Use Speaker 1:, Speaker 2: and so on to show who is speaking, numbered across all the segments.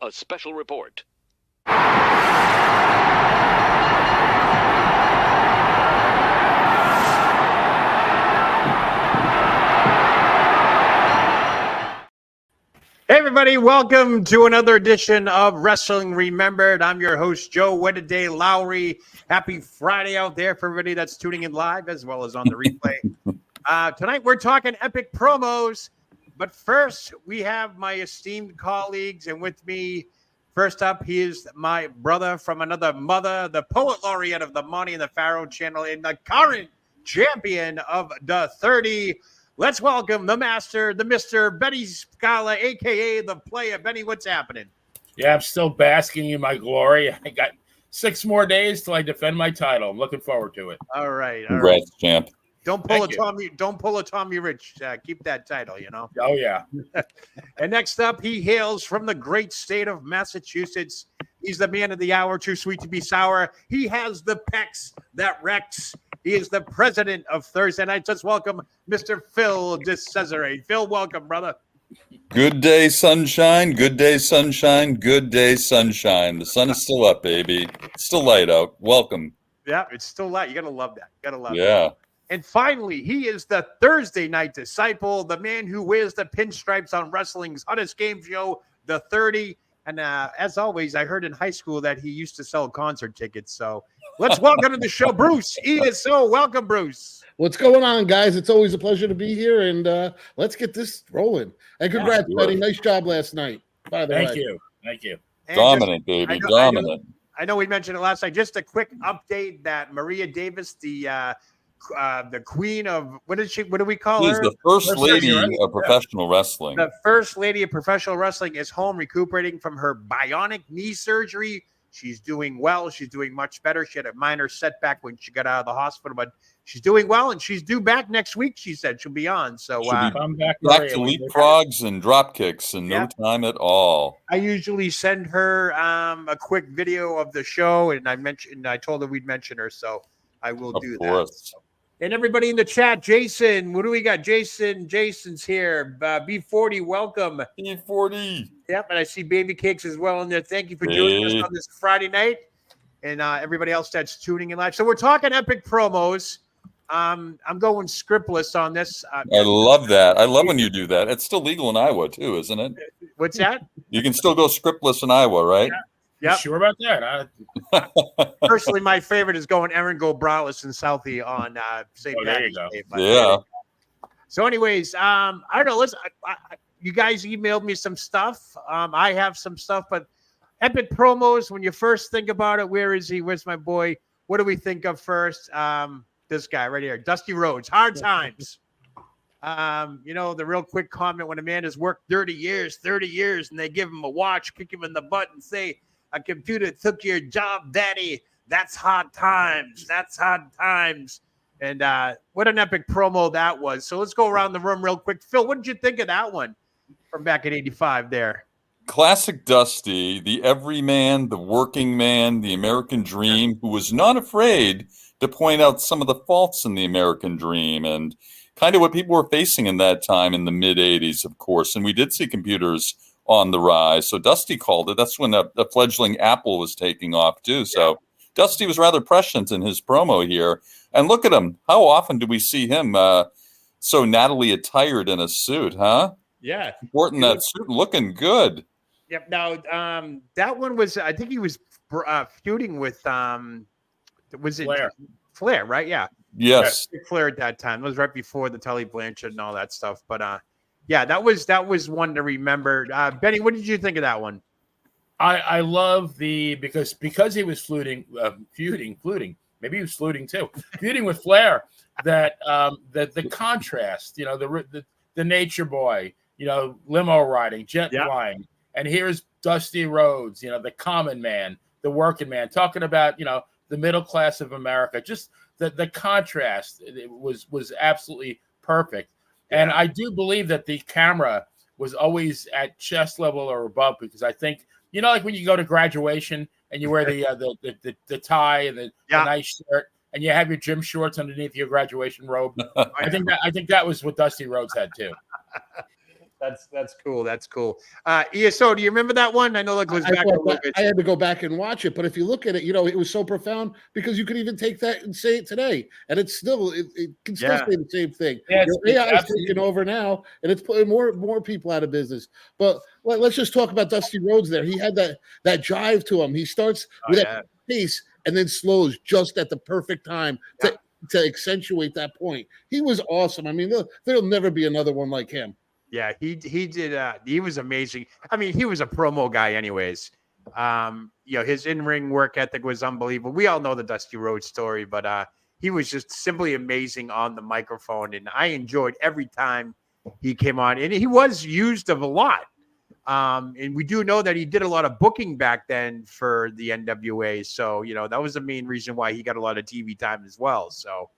Speaker 1: a special report.
Speaker 2: Hey everybody, welcome to another edition of Wrestling Remembered. I'm your host, Joe Wednesday Lowry. Happy Friday out there for everybody that's tuning in live as well as on the replay. Tonight we're talking epic promos, but first we have my esteemed colleagues, and with me, first up, he is my brother from another mother, the poet laureate of the Monty and the Pharaoh channel, and the current champion of the 30. Let's welcome the master, the Mr. Benny Scala, a.k.a. the player. Benny, what's happening?
Speaker 3: Yeah, I'm still basking in my glory. I got 6 more days till I defend my title. I'm looking forward to it.
Speaker 2: All right.
Speaker 4: Congrats, champ.
Speaker 2: Don't pull a Tommy Rich. Keep that title, you know.
Speaker 3: Oh, yeah.
Speaker 2: And next up, he hails from the great state of Massachusetts. He's the man of the hour, too sweet to be sour. He has the pecs that wrecks. He is the president of Thursday Nights. Let's welcome Mr. Phil DeCesare. Phil, welcome, brother.
Speaker 4: Good day, sunshine. Good day, sunshine. Good day, sunshine. The sun is still up, baby. It's still light out. Welcome.
Speaker 2: Yeah, it's still light. You got to love that. You got to love
Speaker 4: Yeah.
Speaker 2: it. And finally, he is the Thursday Night Disciple, the man who wears the pinstripes on wrestling's hottest game show, The 30. And as always, I heard in high school that he used to sell concert tickets. So let's welcome to the show, Bruce ESO. Welcome, Bruce.
Speaker 5: What's going on, guys? It's always a pleasure to be here, and let's get this rolling. And congrats, Benny. Nice job last night, by the way.
Speaker 3: Thank you.
Speaker 2: And
Speaker 4: Dominant, baby. Dominant.
Speaker 2: I know we mentioned it last night. Just a quick update that Maria Davis, the queen of, what do we call her?
Speaker 4: She's the first lady of professional wrestling.
Speaker 2: The first lady of professional wrestling is home recuperating from her bionic knee surgery. She's doing well. She's doing much better. She had a minor setback when she got out of the hospital, but she's doing well, and she's due back next week, she said. She'll be on. So
Speaker 4: back to leapfrogs and drop kicks in no time at all.
Speaker 2: I usually send her a quick video of the show, and I told her we'd mention her, so I will do that. So. And everybody in the chat, Jason, what do we got? Jason's here. B40, welcome.
Speaker 4: B40.
Speaker 2: Yep, and I see Baby Cakes as well in there. Thank you for joining us on this Friday night. And everybody else that's tuning in live. So we're talking epic promos. I'm going scriptless on this.
Speaker 4: I love that. I love when you do that. It's still legal in Iowa, too, isn't it?
Speaker 2: What's that?
Speaker 4: You can still go scriptless in Iowa, right?
Speaker 2: Yeah.
Speaker 3: Yep. Sure about that?
Speaker 2: Personally, my favorite is going Aaron Gobralis and Southie on St. Patrick's Day.
Speaker 4: Yeah.
Speaker 2: So anyways, I don't know. You guys emailed me some stuff. I have some stuff, but epic promos, when you first think about it, where is he? Where's my boy? What do we think of first? This guy right here, Dusty Rhodes, Hard Times. The real quick comment when a man has worked 30 years, and they give him a watch, kick him in the butt and say, a computer took your job, daddy. That's hard times. That's hard times. And what an epic promo that was. So let's go around the room real quick. Phil, what did you think of that one from back in 85 there?
Speaker 4: Classic Dusty, the everyman, the working man, the American dream, who was not afraid to point out some of the faults in the American dream and kind of what people were facing in that time in the mid-'80s, of course. And we did see computers on the rise. So Dusty called it. That's when the fledgling Apple was taking off, too. So Dusty was rather prescient in his promo here. And look at him. How often do we see him so nattily attired in a suit, huh?
Speaker 2: Yeah.
Speaker 4: Sporting that suit, looking good.
Speaker 2: Yep. Now, that one was, I think he was feuding with, was it Flair, right? Yeah.
Speaker 4: Yes.
Speaker 2: Flair at that time. It was right before the Tully Blanchard and all that stuff. But, yeah, that was one to remember. Benny, what did you think of that one?
Speaker 3: I love because he was feuding, maybe he was feuding too, feuding with Flair. That the contrast, the nature boy, limo riding, jet flying, and here's Dusty Rhodes, the common man, the working man, talking about the middle class of America. Just the contrast was absolutely perfect. And I do believe that the camera was always at chest level or above, because I think, like when you go to graduation and you wear the tie and the nice shirt and you have your gym shorts underneath your graduation robe. I think that was what Dusty Rhodes had too.
Speaker 2: That's cool. That's cool. ESO, do you remember that one? I know that goes
Speaker 5: I
Speaker 2: back a
Speaker 5: thought
Speaker 2: little
Speaker 5: that-
Speaker 2: bit.
Speaker 5: I had to go back and watch it, but if you look at it, it was so profound because you could even take that and say it today, and it can still
Speaker 2: Yeah.
Speaker 5: say the same thing.
Speaker 3: Yeah,
Speaker 5: AI is
Speaker 3: absolutely.
Speaker 5: taking over now, and it's putting more people out of business. But let's just talk about Dusty Rhodes. There, he had that jive to him. He starts with that pace and then slows just at the perfect time to accentuate that point. He was awesome. I mean, there'll never be another one like him.
Speaker 2: Yeah, he did. He was amazing. I mean, he was a promo guy, anyways. His in-ring work ethic was unbelievable. We all know the Dusty Rhodes story, but he was just simply amazing on the microphone, and I enjoyed every time he came on. And he was used of a lot. And we do know that he did a lot of booking back then for the NWA. So that was the main reason why he got a lot of TV time as well. So.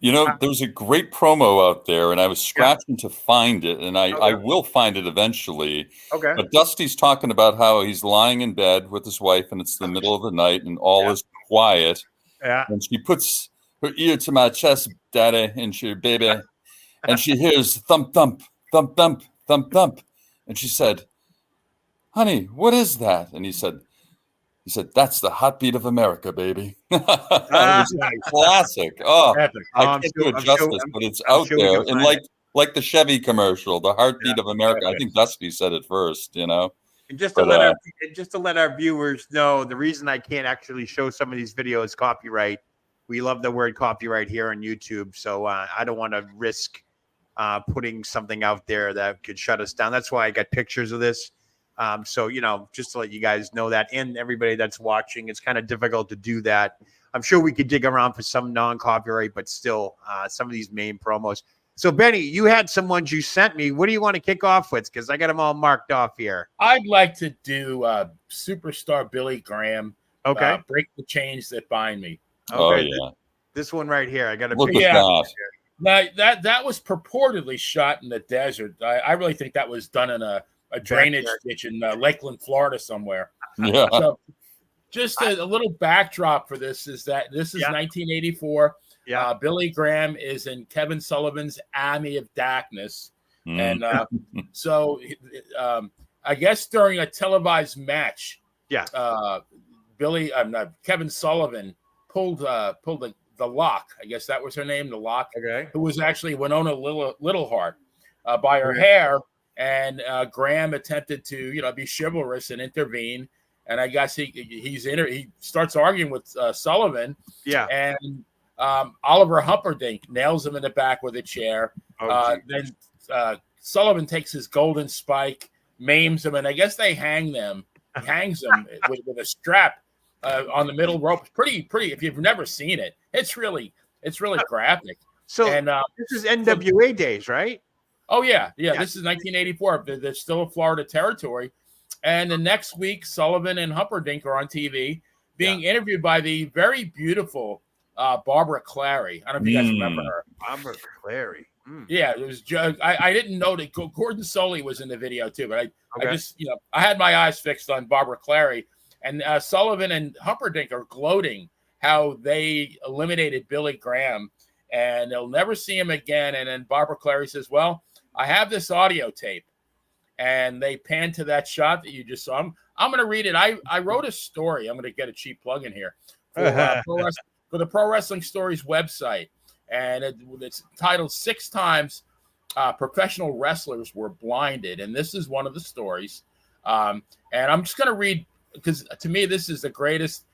Speaker 4: There's a great promo out there, and I was scratching to find it, and I will find it eventually.
Speaker 2: Okay.
Speaker 4: But Dusty's talking about how he's lying in bed with his wife, and it's the middle of the night, and all is quiet.
Speaker 2: Yeah.
Speaker 4: And she puts her ear to my chest, daddy, and she, baby, and she hears thump, thump, thump, thump, thump, thump. And she said, honey, what is that? And he said, that's the heartbeat of America, baby. It was classic. Oh, I can't do it justice, but it's out there. And like the Chevy commercial, the heartbeat of America. I think Dusty said it first,
Speaker 2: And just to let our viewers know, the reason I can't actually show some of these videos copyright, we love the word copyright here on YouTube. So I don't want to risk putting something out there that could shut us down. That's why I got pictures of this. So, just to let you guys know that, and everybody that's watching, it's kind of difficult to do that. I'm sure we could dig around for some non-copyright, but still some of these main promos. So, Benny, you had some ones you sent me. What do you want to kick off with? Because I got them all marked off here.
Speaker 3: I'd like to do superstar Billy Graham.
Speaker 2: Okay.
Speaker 3: Break the chains that bind me.
Speaker 2: Okay.
Speaker 4: Oh, yeah.
Speaker 2: This one right here. I got to
Speaker 4: look at that.
Speaker 3: Now, that was purportedly shot in the desert. I really think that was done in a drainage ditch in Lakeland, Florida somewhere.
Speaker 4: Yeah.
Speaker 3: So just a little backdrop for this is that this is 1984.
Speaker 2: Yeah.
Speaker 3: Billy Graham is in Kevin Sullivan's Army of Darkness. And so I guess during a televised match, Kevin Sullivan pulled the Lock. I guess that was her name, the Lock.
Speaker 2: Okay.
Speaker 3: Who was actually Winona Littleheart by her hair. And Graham attempted to, be chivalrous and intervene. And I guess he starts arguing with Sullivan.
Speaker 2: Yeah.
Speaker 3: And Oliver Humperdinck nails him in the back with a chair. Then Sullivan takes his golden spike, maims him, and I guess they hangs him with a strap on the middle rope. Pretty. If you've never seen it, it's really graphic.
Speaker 2: So
Speaker 3: and
Speaker 2: this is NWA days, right?
Speaker 3: Oh, yeah. This is 1984. They're still a Florida territory. And the next week, Sullivan and Humperdinck are on TV being interviewed by the very beautiful Barbara Clary. I don't know if you guys remember her.
Speaker 2: Barbara Clary.
Speaker 3: Yeah, it was. I didn't know that Gordon Soley was in the video, too. But I just, I had my eyes fixed on Barbara Clary. And Sullivan and Humperdinck are gloating how they eliminated Billy Graham. And they'll never see him again. And then Barbara Clary says, well, I have this audio tape, and they pan to that shot that you just saw. I'm going to read it. I wrote a story. I'm going to get a cheap plug in here for the Pro Wrestling Stories website, and it's titled 6 Times Professional Wrestlers Were Blinded, and this is one of the stories. And I'm just going to read, because to me this is the greatest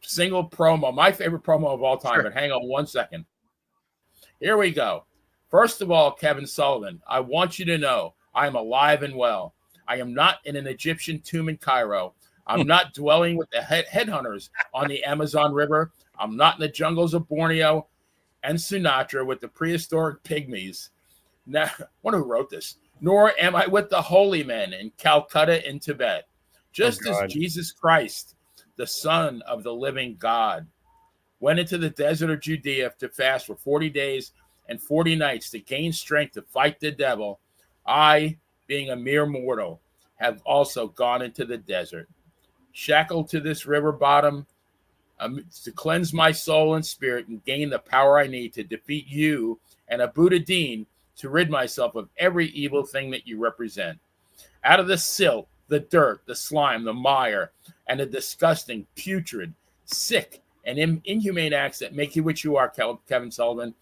Speaker 3: single promo, my favorite promo of all time. Sure. But hang on one second. Here we go. First of all, Kevin Sullivan, I want you to know I am alive and well. I am not in an Egyptian tomb in Cairo. I'm not dwelling with the headhunters on the Amazon River. I'm not in the jungles of Borneo and Sumatra with the prehistoric pygmies. Now, I wonder who wrote this. Nor am I with the holy men in Calcutta and Tibet. Just as Jesus Christ, the Son of the living God, went into the desert of Judea to fast for 40 days and 40 nights to gain strength to fight the devil, I, being a mere mortal, have also gone into the desert, shackled to this river bottom, to cleanse my soul and spirit and gain the power I need to defeat you and Abu Dhaddin to rid myself of every evil thing that you represent. Out of the silt, the dirt, the slime, the mire, and the disgusting, putrid, sick, and inhumane acts that make you what you are, Kevin Sullivan,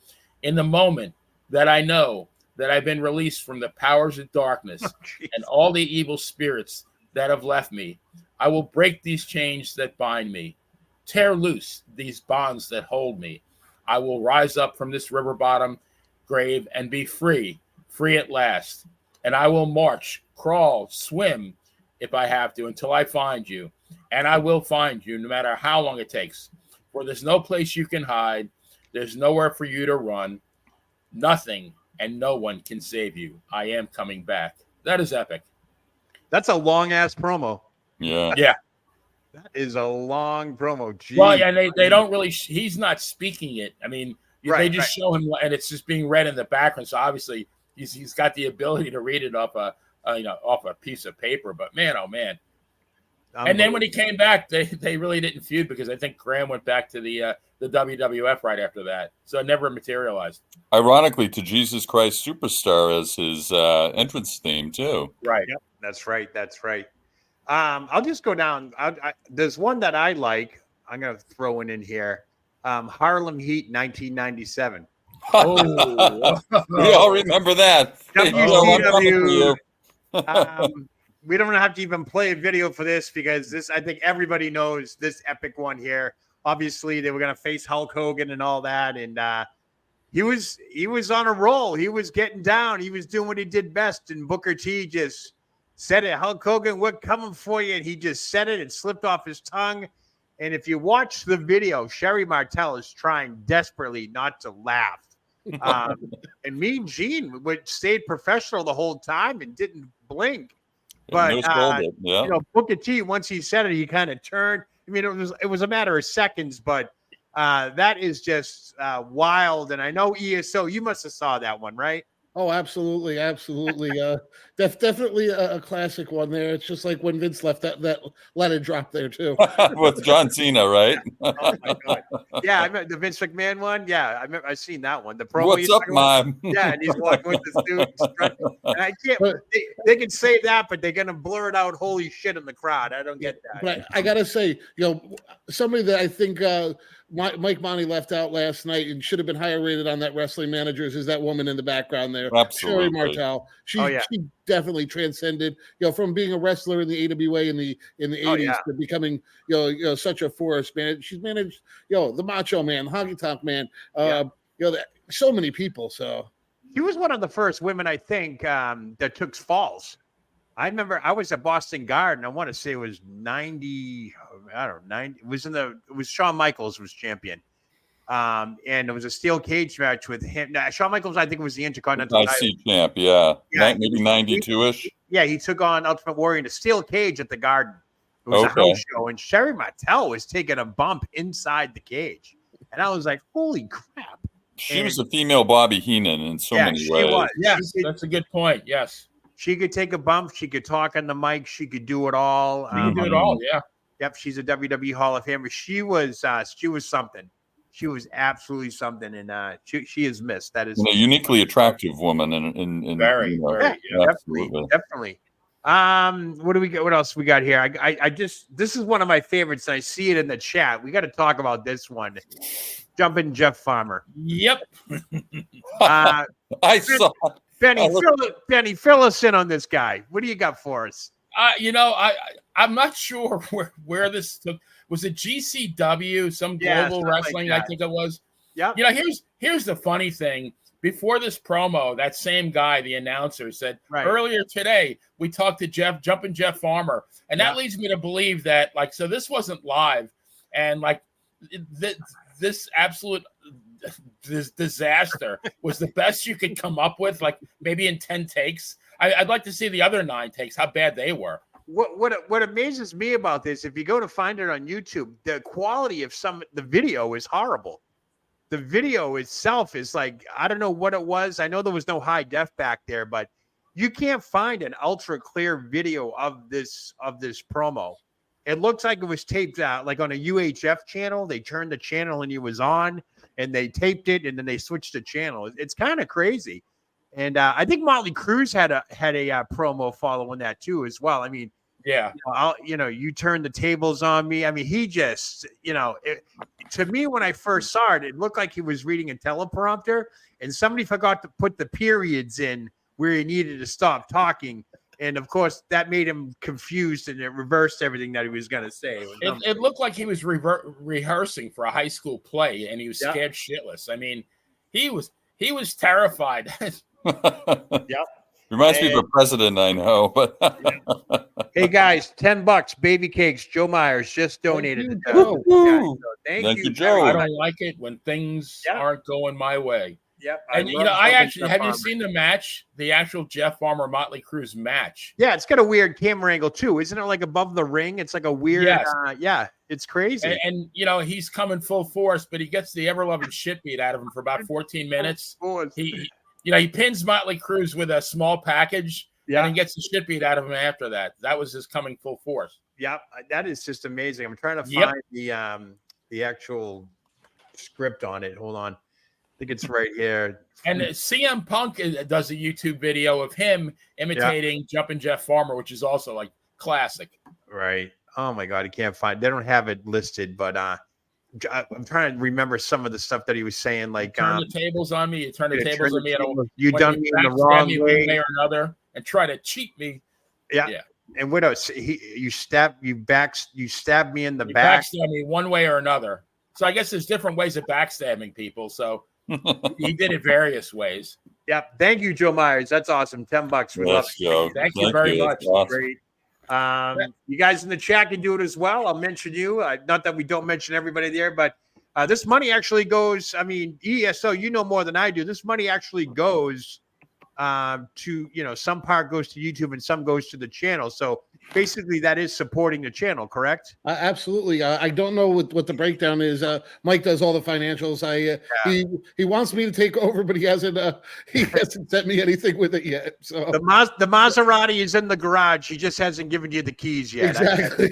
Speaker 3: in the moment that I know that I've been released from the powers of darkness and all the evil spirits that have left me, I will break these chains that bind me, tear loose these bonds that hold me. I will rise up from this river bottom grave and be free, free at last. And I will march, crawl, swim, if I have to, until I find you. And I will find you, no matter how long it takes. For there's no place you can hide. There's nowhere for you to run. Nothing and no one can save you. I am coming back. That is epic.
Speaker 2: That's a long-ass promo.
Speaker 4: Yeah.
Speaker 3: Yeah.
Speaker 2: That is a long promo. Jeez.
Speaker 3: Well, yeah, and they don't really, he's not speaking it. I mean, they
Speaker 2: Right,
Speaker 3: just show him, and it's just being read in the background. So obviously, he's got the ability to read it off off a piece of paper. But man, oh man! And then when he came back, they really didn't feud because I think Graham went back to the WWF right after that, so it never materialized.
Speaker 4: Ironically, to Jesus Christ Superstar as his entrance theme too.
Speaker 3: Right.
Speaker 2: Yep, that's right. That's right. I'll just go down. There's one that I like. I'm going to throw in here. Harlem Heat 1997.
Speaker 3: Oh,
Speaker 4: We all remember that.
Speaker 2: WCW. We don't have to even play a video for this because this, I think everybody knows this epic one here. Obviously, they were going to face Hulk Hogan and all that. And he was on a roll. He was getting down. He was doing what he did best. And Booker T just said it. Hulk Hogan, we're coming for you. And he just said it and slipped off his tongue. And if you watch the video, Sherry Martel is trying desperately not to laugh. And Mean Gene stayed professional the whole time and didn't blink. But Booker T, once he said it, he kind of turned. I mean, it was a matter of seconds, but that is just wild. And I know ESO, you must have saw that one, right?
Speaker 5: Oh, absolutely, absolutely. Definitely a classic one there. It's just like when Vince left that let it drop there too.
Speaker 4: With John Cena, right?
Speaker 2: Oh my God. Yeah, I remember the Vince McMahon one. Yeah, I seen that one. The promo.
Speaker 4: What's up, Mom?
Speaker 2: Yeah, and he's walking with this dude. And I can't. They can say that, but they're gonna blur it out. Holy shit! In the crowd, I don't get that.
Speaker 5: But I gotta say, somebody that I think Mike Monty left out last night and should have been higher rated on that Wrestling Managers is that woman in the background there,
Speaker 4: Absolutely.
Speaker 5: Sherry Martel. She definitely transcended, from being a wrestler in the AWA in the 80s to becoming, such a force, man. She's managed, the Macho Man, Honky Tonk Man, so many people. So
Speaker 2: she was one of the first women, I think, that took falls. I remember I was at Boston Garden. I want to say it was 90. I don't know, 90. It was Shawn Michaels was champion. And it was a steel cage match with him. Now, Shawn Michaels, I think, was the Intercontinental
Speaker 4: IC champ, yeah. Maybe 92-ish.
Speaker 2: Yeah, he took on Ultimate Warrior in a steel cage at the Garden. It was a house show, and Sherry Martel was taking a bump inside the cage. And I was like, holy crap.
Speaker 4: She was a female Bobby Heenan in so many ways.
Speaker 2: Was.
Speaker 3: Yes, that's a good point. Yes.
Speaker 2: She could take a bump. She could talk on the mic. She could do it all.
Speaker 3: She could do it all, yeah.
Speaker 2: Yep, she's a WWE Hall of Famer. She was something. She was absolutely something, and she is missed. That is
Speaker 4: a uniquely attractive woman. In
Speaker 3: very,
Speaker 2: definitely. What do we get? What else we got here? I just, this is one of my favorites. And I see it in the chat. We got to talk about this one. Jumping Jeff Farmer.
Speaker 3: Yep.
Speaker 4: I saw.
Speaker 2: Benny, fill us in on this guy. What do you got for us?
Speaker 3: I'm not sure where this took. Was it GCW, some global wrestling? Like I think it was.
Speaker 2: Yeah.
Speaker 3: Here's the funny thing. Before this promo, that same guy, the announcer, said earlier today we talked to Jumpin' Jeff Farmer, and that leads me to believe that so this wasn't live, and this absolute disaster was the best you could come up with, maybe in 10 takes. I'd like to see the other 9 takes, how bad they were.
Speaker 2: What amazes me about this, if you go to find it on YouTube, the quality of the video is horrible. The video itself is I don't know what it was. I know there was no high def back there, but you can't find an ultra clear video of this promo. It looks like it was taped out on a UHF channel. They turned the channel and he was on, and they taped it, and then they switched the channel. It's kind of crazy. And I think Motley Crue had a promo following that too as well. I mean,
Speaker 3: Yeah.
Speaker 2: You turn the tables on me. I mean, he just, to me, when I first saw it, it looked like he was reading a teleprompter and somebody forgot to put the periods in where he needed to stop talking. And of course, that made him confused and it reversed everything that he was going to say.
Speaker 3: It looked like he was rehearsing for a high school play and he was scared shitless. I mean, he was terrified.
Speaker 2: Yep.
Speaker 4: Reminds me of a president I know, but
Speaker 2: hey guys, $10, baby cakes. Joe Myers just donated.
Speaker 4: Thank you, Joe.
Speaker 3: I don't like it when things aren't going my way.
Speaker 2: Yep.
Speaker 3: And I actually have you seen the match? The actual Jeff Farmer Motley Crue match.
Speaker 2: Yeah, it's got a weird camera angle too, isn't it? Like above the ring, it's like a weird. Yes. It's crazy.
Speaker 3: And he's coming full force, but he gets the ever loving shit beat out of him for about 14 minutes. He pins Motley Crue with a small package, and then gets the shit beat out of him after that. That was his coming full force.
Speaker 2: Yep, that is just amazing. I'm trying to find the actual script on it. Hold on, I think it's right here.
Speaker 3: And CM Punk does a YouTube video of him imitating Jumpin' Jeff Farmer, which is also like classic.
Speaker 2: Right. Oh my God, I can't find. They don't have it listed, but I'm trying to remember some of the stuff that he was saying. Like,
Speaker 3: turn the tables on me. You turn the tables on me.
Speaker 2: You done me in the wrong way,
Speaker 3: one way or another, and try to cheat me.
Speaker 2: Yeah. And what else? You stabbed me in the back.
Speaker 3: Backstab me one way or another. So I guess there's different ways of backstabbing people. So he did it various ways.
Speaker 2: Yep. Thank you, Joe Myers. That's awesome. $10. We love
Speaker 4: it.
Speaker 3: Thank you very much.
Speaker 4: Awesome.
Speaker 2: Great. You guys in the chat can do it as well. I'll mention you. Not that we don't mention everybody there, but this money actually goes. I mean, ESO, you know more than I do. This money actually goes to, some part goes to YouTube and some goes to the channel. So basically that is supporting the channel, correct?
Speaker 5: Absolutely. I don't know what the breakdown is. Mike does all the financials. He wants me to take over, but he hasn't sent me anything with it yet. So
Speaker 2: the Maserati is in the garage. He just hasn't given you the keys yet.
Speaker 5: Exactly.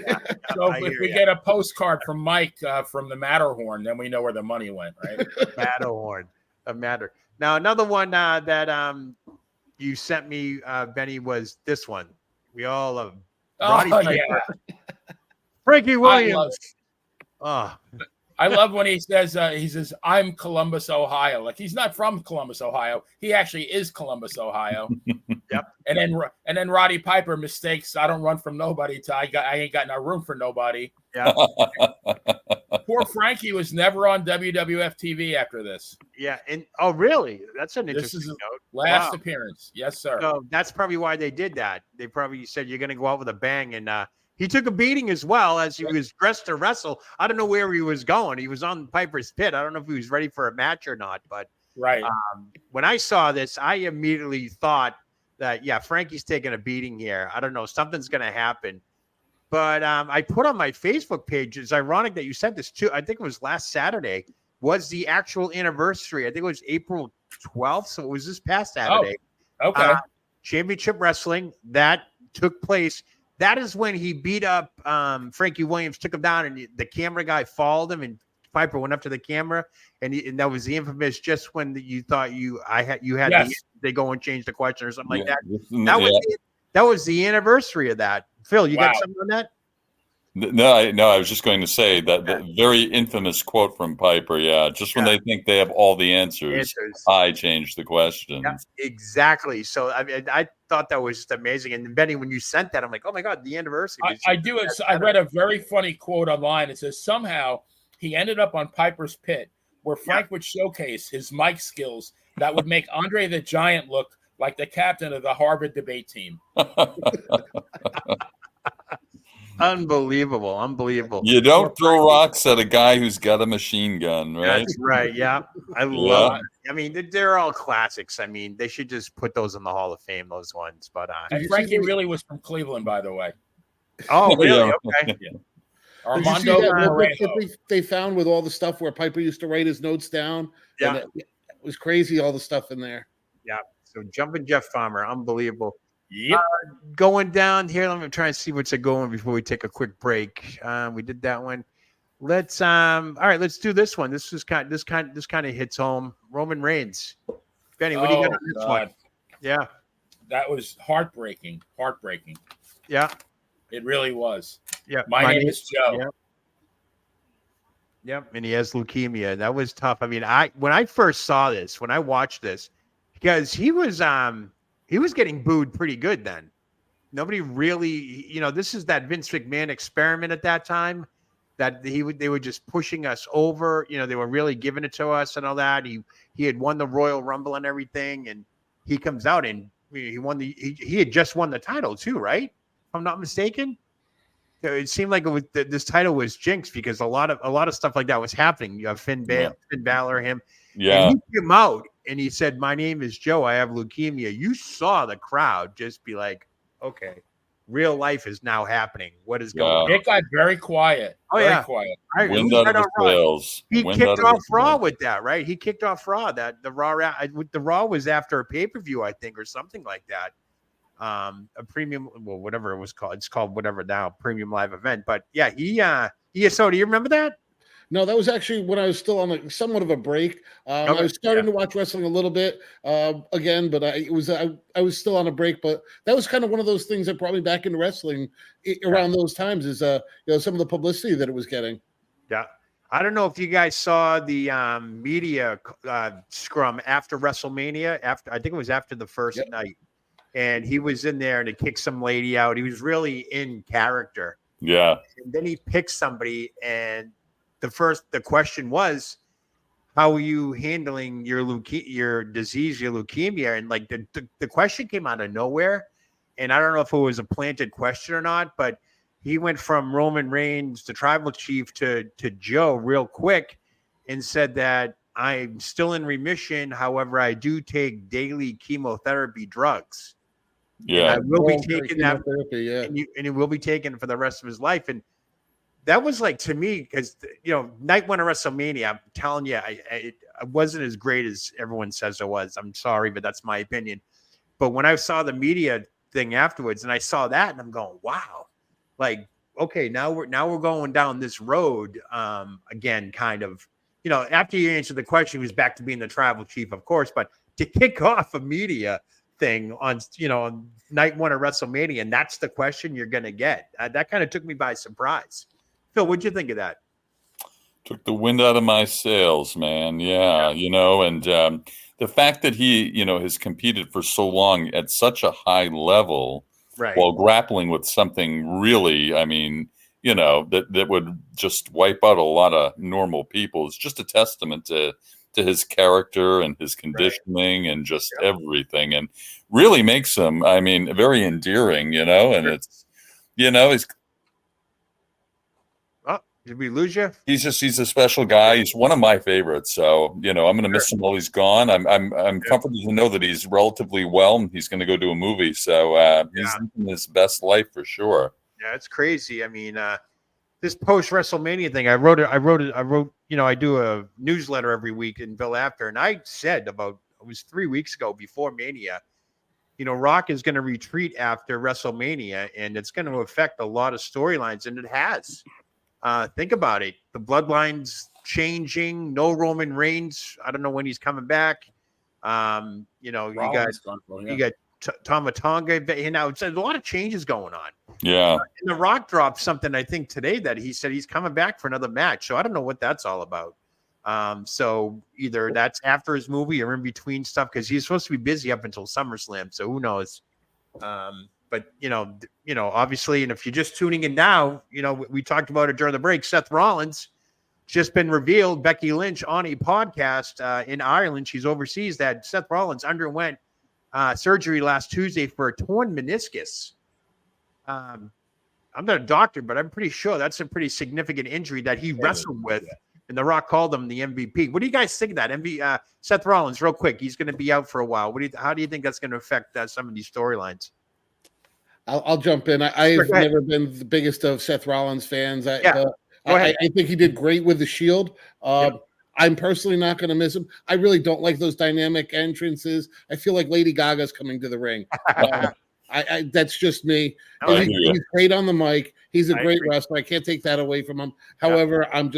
Speaker 3: So if we get a postcard from Mike from the Matterhorn, then we know where the money went, right?
Speaker 2: Matterhorn. Now, another one that you sent me, Benny, was this one. We all love Roddy Piper. Frankie Williams.
Speaker 3: I love when he says, I'm Columbus, Ohio. Like, he's not from Columbus, Ohio. He actually is Columbus, Ohio.
Speaker 2: Yep.
Speaker 3: And then Roddy Piper mistakes, I don't run from nobody till I ain't got no room for nobody.
Speaker 2: Yeah.
Speaker 3: Poor Frankie was never on WWF TV after this.
Speaker 2: Yeah. And really? That's an interesting note.
Speaker 3: Last appearance. Yes, sir.
Speaker 2: So that's probably why they did that. They probably said you're going to go out with a bang. And he took a beating as well as he was dressed to wrestle. I don't know where he was going. He was on Piper's Pit. I don't know if he was ready for a match or not. But when I saw this, I immediately thought that, Frankie's taking a beating here. I don't know. Something's going to happen. But I put on my Facebook page, it's ironic that you sent this to, I think it was last Saturday, was the actual anniversary. I think it was April 12th. So it was this past Saturday.
Speaker 3: Oh, okay.
Speaker 2: Championship Wrestling, that took place. That is when he beat up Frankie Williams, took him down, and the camera guy followed him, and Piper went up to the camera, and that was the infamous, just when you thought you had they go and change the question or something like that. That was the anniversary of that. Phil, you got something on that?
Speaker 4: No, I was just going to say that the very infamous quote from Piper. Yeah, just when they think they have all the answers. I change the question.
Speaker 2: Yeah, exactly. So I thought that was just amazing. And Benny, when you sent that, I'm like, oh my God, the anniversary.
Speaker 3: I read a very funny quote online. It says somehow he ended up on Piper's Pit, where Frank would showcase his mic skills that would make Andre the Giant look like the captain of the Harvard debate team.
Speaker 2: Unbelievable.
Speaker 4: You don't throw rocks at a guy who's got a machine gun, right?
Speaker 2: That's right. Yeah. I love it. I mean, they're all classics. I mean, they should just put those in the Hall of Fame, those ones. But
Speaker 3: and Frankie really was from Cleveland, by the way.
Speaker 2: Oh, really? Okay.
Speaker 3: Yeah. Armando
Speaker 5: they found with all the stuff where Piper used to write his notes down.
Speaker 2: Yeah.
Speaker 5: It was crazy, all the stuff in there.
Speaker 2: Yeah. So Jumpin' Jeff Farmer, unbelievable.
Speaker 3: Yep.
Speaker 2: Going down here, let me try and see what's going before we take a quick break. We did that one. Let's all right, let's do this one. This kind of hits home. Roman Reigns. Benny, what do you got on this one? Yeah.
Speaker 3: That was heartbreaking.
Speaker 2: Yeah.
Speaker 3: It really was.
Speaker 2: Yeah.
Speaker 3: My name is Joe.
Speaker 2: Yeah. Yep, and he has leukemia. That was tough. I mean, when I first saw this, when I watched this, because he was getting booed pretty good then. Nobody really, this is that Vince McMahon experiment at that time that they were just pushing us over. They were really giving it to us and all that. He had won the Royal Rumble and everything, and he comes out and he had just won the title too, right? If I'm not mistaken. It seemed like this title was jinxed because a lot of stuff like that was happening. You have Finn Balor, him, and he came out and he said, "My name is Joe. I have leukemia." You saw the crowd just be like, "Okay, real life is now happening. What is going on?"
Speaker 3: It got very quiet.
Speaker 2: Oh,
Speaker 3: very
Speaker 2: yeah.
Speaker 3: quiet.
Speaker 4: Wind out of the sails.
Speaker 2: He kicked off Raw with that, right? He kicked off Raw. That the Raw was after a pay-per-view, I think, or something like that. A premium, well, whatever it was called. It's called whatever now, premium live event. But yeah, so do you remember that?
Speaker 5: No, that was actually when I was still on somewhat of a break. I was starting to watch wrestling a little bit again, but I was still on a break. But that was kind of one of those things that brought me back into wrestling around those times. Is some of the publicity that it was getting.
Speaker 2: Yeah, I don't know if you guys saw the media scrum after WrestleMania. I think it was after the first night. And he was in there and he kicked some lady out. He was really in character.
Speaker 4: Yeah.
Speaker 2: And then he picked somebody, and the question was, how are you handling your disease, your leukemia? And like the question came out of nowhere. And I don't know if it was a planted question or not, but he went from Roman Reigns, the tribal chief, to Joe real quick and said that I'm still in remission. However, I do take daily chemotherapy drugs.
Speaker 4: Yeah,
Speaker 2: and I will be taking that, and he will be taking it for the rest of his life. And that was like, to me, because night one of WrestleMania, I'm telling you, I wasn't as great as everyone says it was. I'm sorry, but that's my opinion. But when I saw the media thing afterwards, and I saw that, and I'm going, wow, like, okay, now we're going down this road again, kind of. After you answered the question, he was back to being the tribal chief, of course, but to kick off a media thing on night one of WrestleMania, and that's the question you're going to get. That kind of took me by surprise. Phil, what'd you think of that?
Speaker 4: Took the wind out of my sails, man. Yeah. And the fact that he, has competed for so long at such a high level,
Speaker 2: right,
Speaker 4: while grappling with something really, I mean, that would just wipe out a lot of normal people. It's just a testament to his character and his conditioning and just everything, and really makes him, I mean, very endearing, and it's, he's.
Speaker 2: Oh, did we lose you?
Speaker 4: He's a special guy. He's one of my favorites. So, I'm going to miss him while he's gone. I'm comforted to know that he's relatively well and he's going to go do a movie. So he's living his best life for sure.
Speaker 2: Yeah, it's crazy. I mean, this post WrestleMania thing, I wrote. I do a newsletter every week in Bill After, and I said it was 3 weeks ago before Mania, Rock is going to retreat after WrestleMania, and it's going to affect a lot of storylines, and it has. Think about it. The bloodline's changing. No Roman Reigns. I don't know when he's coming back. You got Tama Tonga. It's a lot of changes going on.
Speaker 4: Yeah.
Speaker 2: And The Rock dropped something, I think, today that he said he's coming back for another match. So I don't know what that's all about. So either that's after his movie or in between stuff, because he's supposed to be busy up until SummerSlam. So who knows? But obviously, and if you're just tuning in now, we talked about it during the break. Seth Rollins just been revealed. Becky Lynch on a podcast in Ireland. She's overseas. That Seth Rollins underwent surgery last Tuesday for a torn meniscus. I'm not a doctor, but I'm pretty sure that's a pretty significant injury that he wrestled with. And The Rock called him the MVP. What do you guys think of that? Seth Rollins, real quick. He's going to be out for a while. How do you think that's going to affect some of these storylines?
Speaker 5: I'll jump in. I've never been the biggest of Seth Rollins fans. I think he did great with the Shield. I'm personally not going to miss him. I really don't like those dynamic entrances. I feel like Lady Gaga's coming to the ring. That's just me. He's great on the mic. He's a great wrestler. I can't take that away from him. However, I'm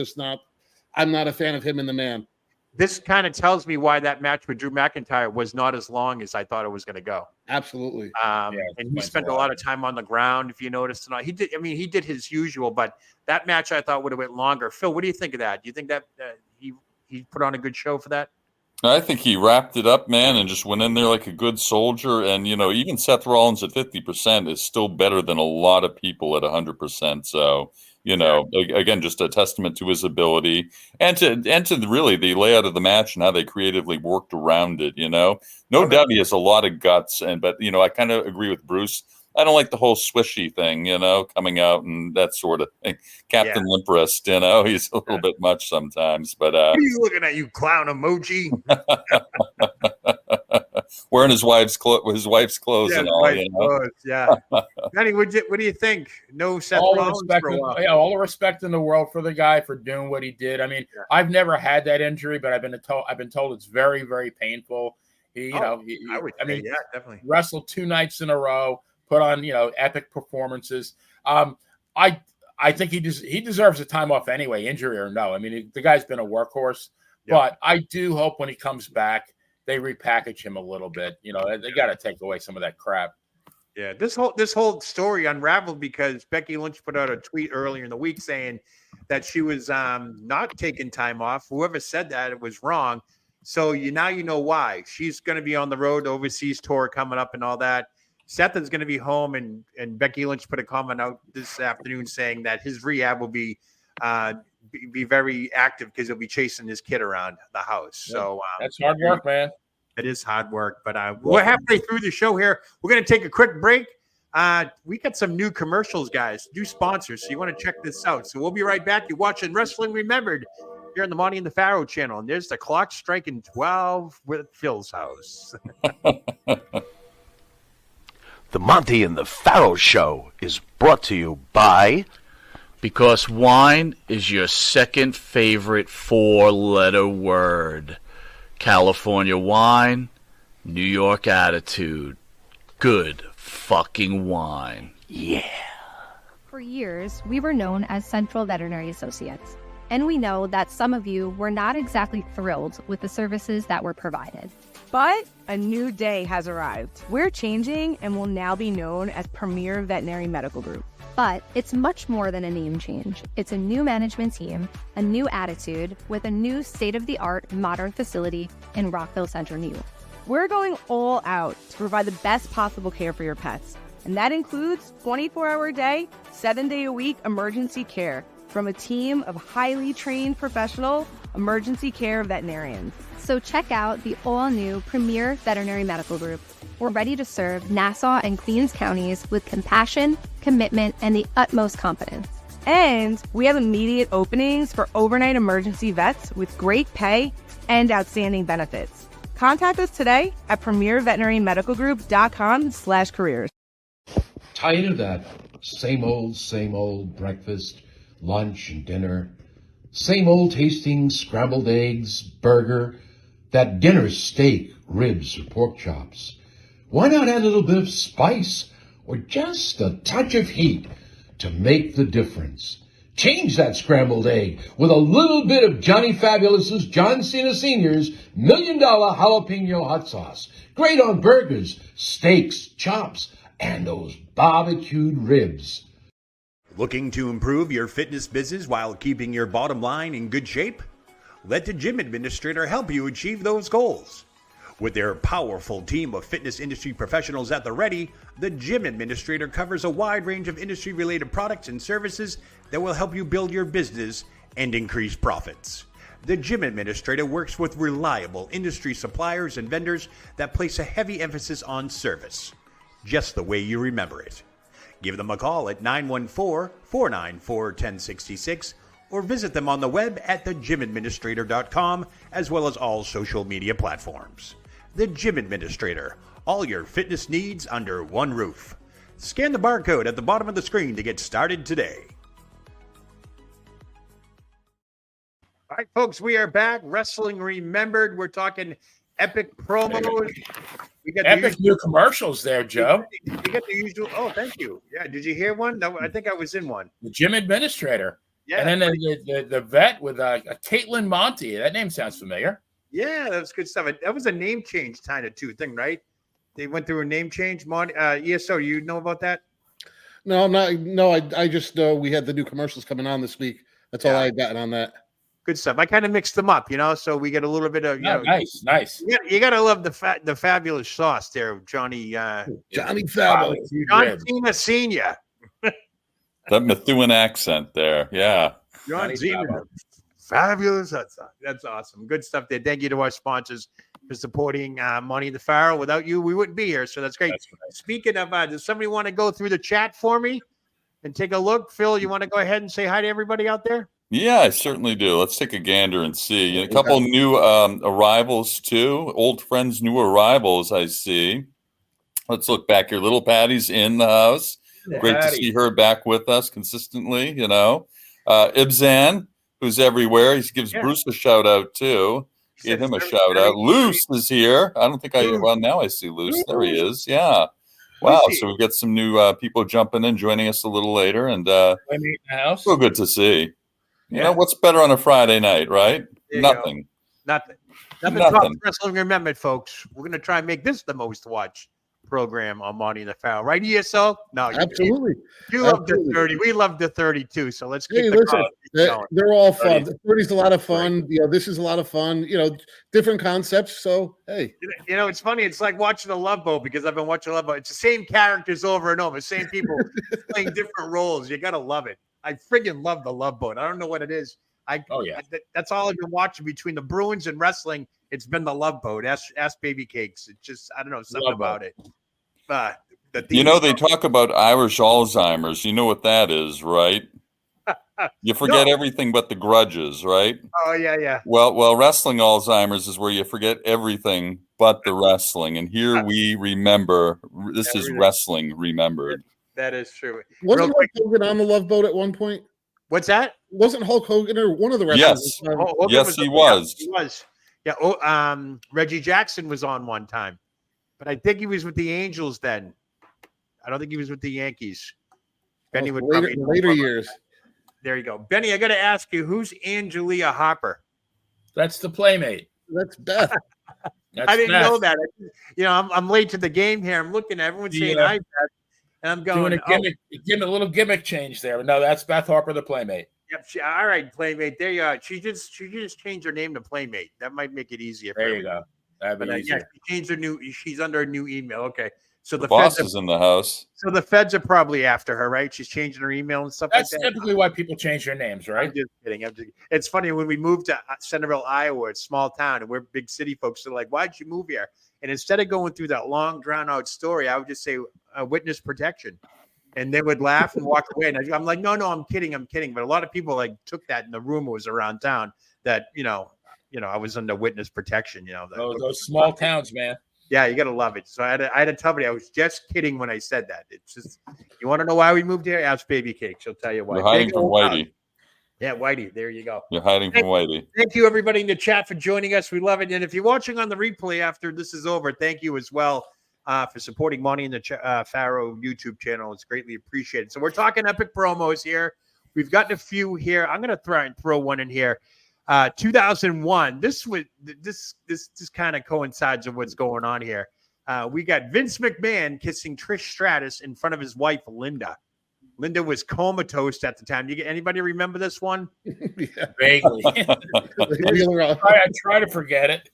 Speaker 5: not a fan of him and the man.
Speaker 2: this kind of tells me why that match with Drew McIntyre was not as long as I thought it was going to go.
Speaker 5: Absolutely.
Speaker 2: And he spent a lot of time on the ground, if you noticed tonight. He did. I mean, he did his usual, but that match I thought would have went longer. Phil, what do you think of that? Do you think that he put on a good show for that?
Speaker 4: I think he wrapped it up, man, and just went in there like a good soldier. And, even Seth Rollins at 50% is still better than a lot of people at 100%. So, again, just a testament to his ability and to really the layout of the match and how they creatively worked around it, No doubt he has a lot of guts. But I kind of agree with Bruce. I don't like the whole swishy thing, coming out and that sort of thing. Captain Limp Wrist, he's a little bit much sometimes. But
Speaker 2: what are you looking at, you clown emoji?
Speaker 4: Wearing his wife's clothes and all.
Speaker 2: Clothes, yeah. Manny, what do you think? No Seth Rollins for a while.
Speaker 3: All the respect in the world for the guy for doing what he did. I mean, I've never had that injury, but I've been told it's very, very painful.
Speaker 2: Definitely
Speaker 3: wrestled 2 nights in a row. Put on, epic performances. I think he deserves a time off anyway, injury or no. I mean, the guy's been a workhorse, but I do hope when he comes back, they repackage him a little bit. They got to take away some of that crap.
Speaker 2: Yeah, this whole story unraveled because Becky Lynch put out a tweet earlier in the week saying that she was not taking time off. Whoever said that, it was wrong. So now you know why. She's going to be on the road, overseas tour coming up and all that. Seth is going to be home, and Becky Lynch put a comment out this afternoon saying that his rehab will be very active because he'll be chasing his kid around the house. So
Speaker 3: that's hard work, man.
Speaker 2: It is hard work, but we're halfway through the show here. We're going to take a quick break. We got some new commercials, guys, new sponsors, so you want to check this out. So we'll be right back. You're watching Wrestling Remembered here on the Monty and the Pharaoh channel, and there's the clock striking 12 with Phil's house.
Speaker 1: The Monty and the Pharaoh Show is brought to you by... Because wine is your second favorite 4-letter word. California wine, New York attitude. Good fucking wine. Yeah.
Speaker 6: For years, we were known as Central Veterinary Associates. And we know that some of you were not exactly thrilled with the services that were provided.
Speaker 7: But a new day has arrived. We're changing and will now be known as Premier Veterinary Medical Group.
Speaker 6: But it's much more than a name change. It's a new management team, a new attitude, with a new state-of-the-art modern facility in Rockville Centre, New York.
Speaker 7: We're going all out to provide the best possible care for your pets. And that includes 24-hour-a-day, 7-day-a-week emergency care from a team of highly trained professional emergency care veterinarians.
Speaker 6: So check out the all-new Premier Veterinary Medical Group. We're ready to serve Nassau and Queens counties with compassion, commitment, and the utmost confidence.
Speaker 7: And we have immediate openings for overnight emergency vets with great pay and outstanding benefits. Contact us today at premierveterinarymedicalgroup.com/careers.
Speaker 8: Tired of that same old breakfast, lunch, and dinner? Same old tasting scrambled eggs, burger, that dinner steak, ribs, or pork chops? Why not add a little bit of spice or just a touch of heat to make the difference? Change that scrambled egg with a little bit of Johnny Fabulous's John Cena Sr.'s $1 Million Jalapeno Hot Sauce. Great on burgers, steaks, chops, and those barbecued ribs.
Speaker 9: Looking to improve your fitness business while keeping your bottom line in good shape? Let the Gym Administrator help you achieve those goals. With their powerful team of fitness industry professionals at the ready, the Gym Administrator covers a wide range of industry-related products and services that will help you build your business and increase profits. The Gym Administrator works with reliable industry suppliers and vendors that place a heavy emphasis on service, just the way you remember it. Give them a call at 914-494-1066 or visit them on the web at thegymadministrator.com as well as all social media platforms. The Gym Administrator, all your fitness needs under one roof. Scan the barcode at the bottom of the screen to get started today.
Speaker 2: All right, folks, we are back. Wrestling Remembered. We're talking epic promos. We got
Speaker 3: epic new commercials there, Joe.
Speaker 2: You got the usual. Oh, thank you. Yeah, did you hear one? No, I think I was in one.
Speaker 3: The Gym Administrator.
Speaker 2: Yeah,
Speaker 3: And then the vet with Caitlin Monty. That name sounds familiar.
Speaker 2: yeah, that was good stuff. That was a name change kind of thing, right? They went through a name change. ESO, you know about that?
Speaker 5: No, I'm not. No, I just know we had the new commercials coming on this week. That's all I had gotten on that.
Speaker 2: Good stuff. I kind of mixed them up, so we get a little bit of
Speaker 3: nice.
Speaker 2: You gotta love the fabulous sauce there, Johnny.
Speaker 5: Johnny Fabo,
Speaker 2: John Cena Senior.
Speaker 4: That Methuen accent there, yeah.
Speaker 2: John Cena, fabulous. That's awesome. Good stuff there. Thank you to our sponsors for supporting Money in the Pharaoh. Without you, we wouldn't be here. So that's great. That's right. Speaking of, does somebody want to go through the chat for me and take a look? Phil, you want to go ahead and say hi to everybody out there?
Speaker 4: Yeah, I certainly do. Let's take a gander and see. A couple new arrivals, too. Old friends, new arrivals, I see. Let's look back here. Little Patty's in the house. Great to see her back with us consistently, Ibzan, who's everywhere. He gives Bruce a shout out, too. Give him a shout out. Luce is here. I don't think now I see Luce. There he is. Yeah. Wow. So we've got some new people jumping in, joining us a little later. And so good to see. You know, what's better on a Friday night, right? Nothing.
Speaker 2: Nothing tops Wrestling Remembered, folks. We're going to try and make this the most watched program on Money in the Pharaoh. Right, ESO? No,
Speaker 5: absolutely.
Speaker 2: You love the 30. We love the 32. So let's keep
Speaker 5: they're all fun. The 30 is a lot of fun. Right. This is a lot of fun. Different concepts. So, hey.
Speaker 2: It's funny. It's like watching a Love Boat because I've been watching Love Boat. It's the same characters over and over, same people playing different roles. You got to love it. I friggin' love the Love Boat. I don't know what it is. That's all I've been watching between the Bruins and wrestling. It's been the Love Boat. Ask Baby Cakes. It's just, I don't know, something about it.
Speaker 4: They talk about Irish Alzheimer's. You know what that is, right? You forget everything but the grudges, right?
Speaker 2: Oh, yeah.
Speaker 4: Well, wrestling Alzheimer's is where you forget everything but the wrestling. And here we remember. This is Wrestling Remembered.
Speaker 2: That is true.
Speaker 5: Wasn't Hulk Hogan on the Love Boat at one point?
Speaker 2: What's that?
Speaker 5: Wasn't Hulk Hogan or one of the wrestlers?
Speaker 4: Yes, he was.
Speaker 2: He was. Yeah. Reggie Jackson was on one time, but I think he was with the Angels then. I don't think he was with the Yankees. Benny would
Speaker 5: later years.
Speaker 2: There you go, Benny. I got to ask you, who's Angelia Hopper?
Speaker 3: That's the Playmate.
Speaker 5: That's Beth.
Speaker 2: I didn't know that. I'm late to the game here. I'm looking. Everyone's saying hi, Beth. And I'm going
Speaker 3: doing a little gimmick change there. No, that's Beth Harper, the Playmate.
Speaker 2: Yep. All right, Playmate. There you are. She just changed her name to Playmate. That might make it easier.
Speaker 3: There you go. That'd be easier.
Speaker 2: She changed she's under a new email. Okay. So
Speaker 4: the boss is in the house.
Speaker 2: So the feds are probably after her, right? She's changing her email and stuff like that.
Speaker 3: That's typically why people change their names, right?
Speaker 2: I'm just kidding. It's funny when we moved to Centerville, Iowa, it's a small town, and we're big city folks. They're like, "Why'd you move here?" And instead of going through that long, drawn-out story, I would just say witness protection, and they would laugh and walk away. And I'm like, "No, I'm kidding. But a lot of people took that, and the rumor was around town that I was under witness protection.
Speaker 3: Those small towns, man.
Speaker 2: Yeah, you gotta love it. So I had to tell me I was just kidding when I said that. It's just, you want to know why we moved here? Ask Baby Cake. She'll tell you why.
Speaker 4: You're hiding from Whitey.
Speaker 2: Yeah, Whitey. There you go.
Speaker 4: You're hiding from Whitey.
Speaker 2: Thank you, everybody in the chat, for joining us. We love it. And if you're watching on the replay after this is over, thank you as well for supporting Money in the Pharaoh YouTube channel. It's greatly appreciated. So we're talking epic promos here. We've gotten a few here. I'm gonna try and throw one in here. 2001. This kind of coincides with what's going on here. We got Vince McMahon kissing Trish Stratus in front of his wife, Linda. Linda was comatose at the time. Anybody remember this one?
Speaker 3: Vaguely. I try to forget it.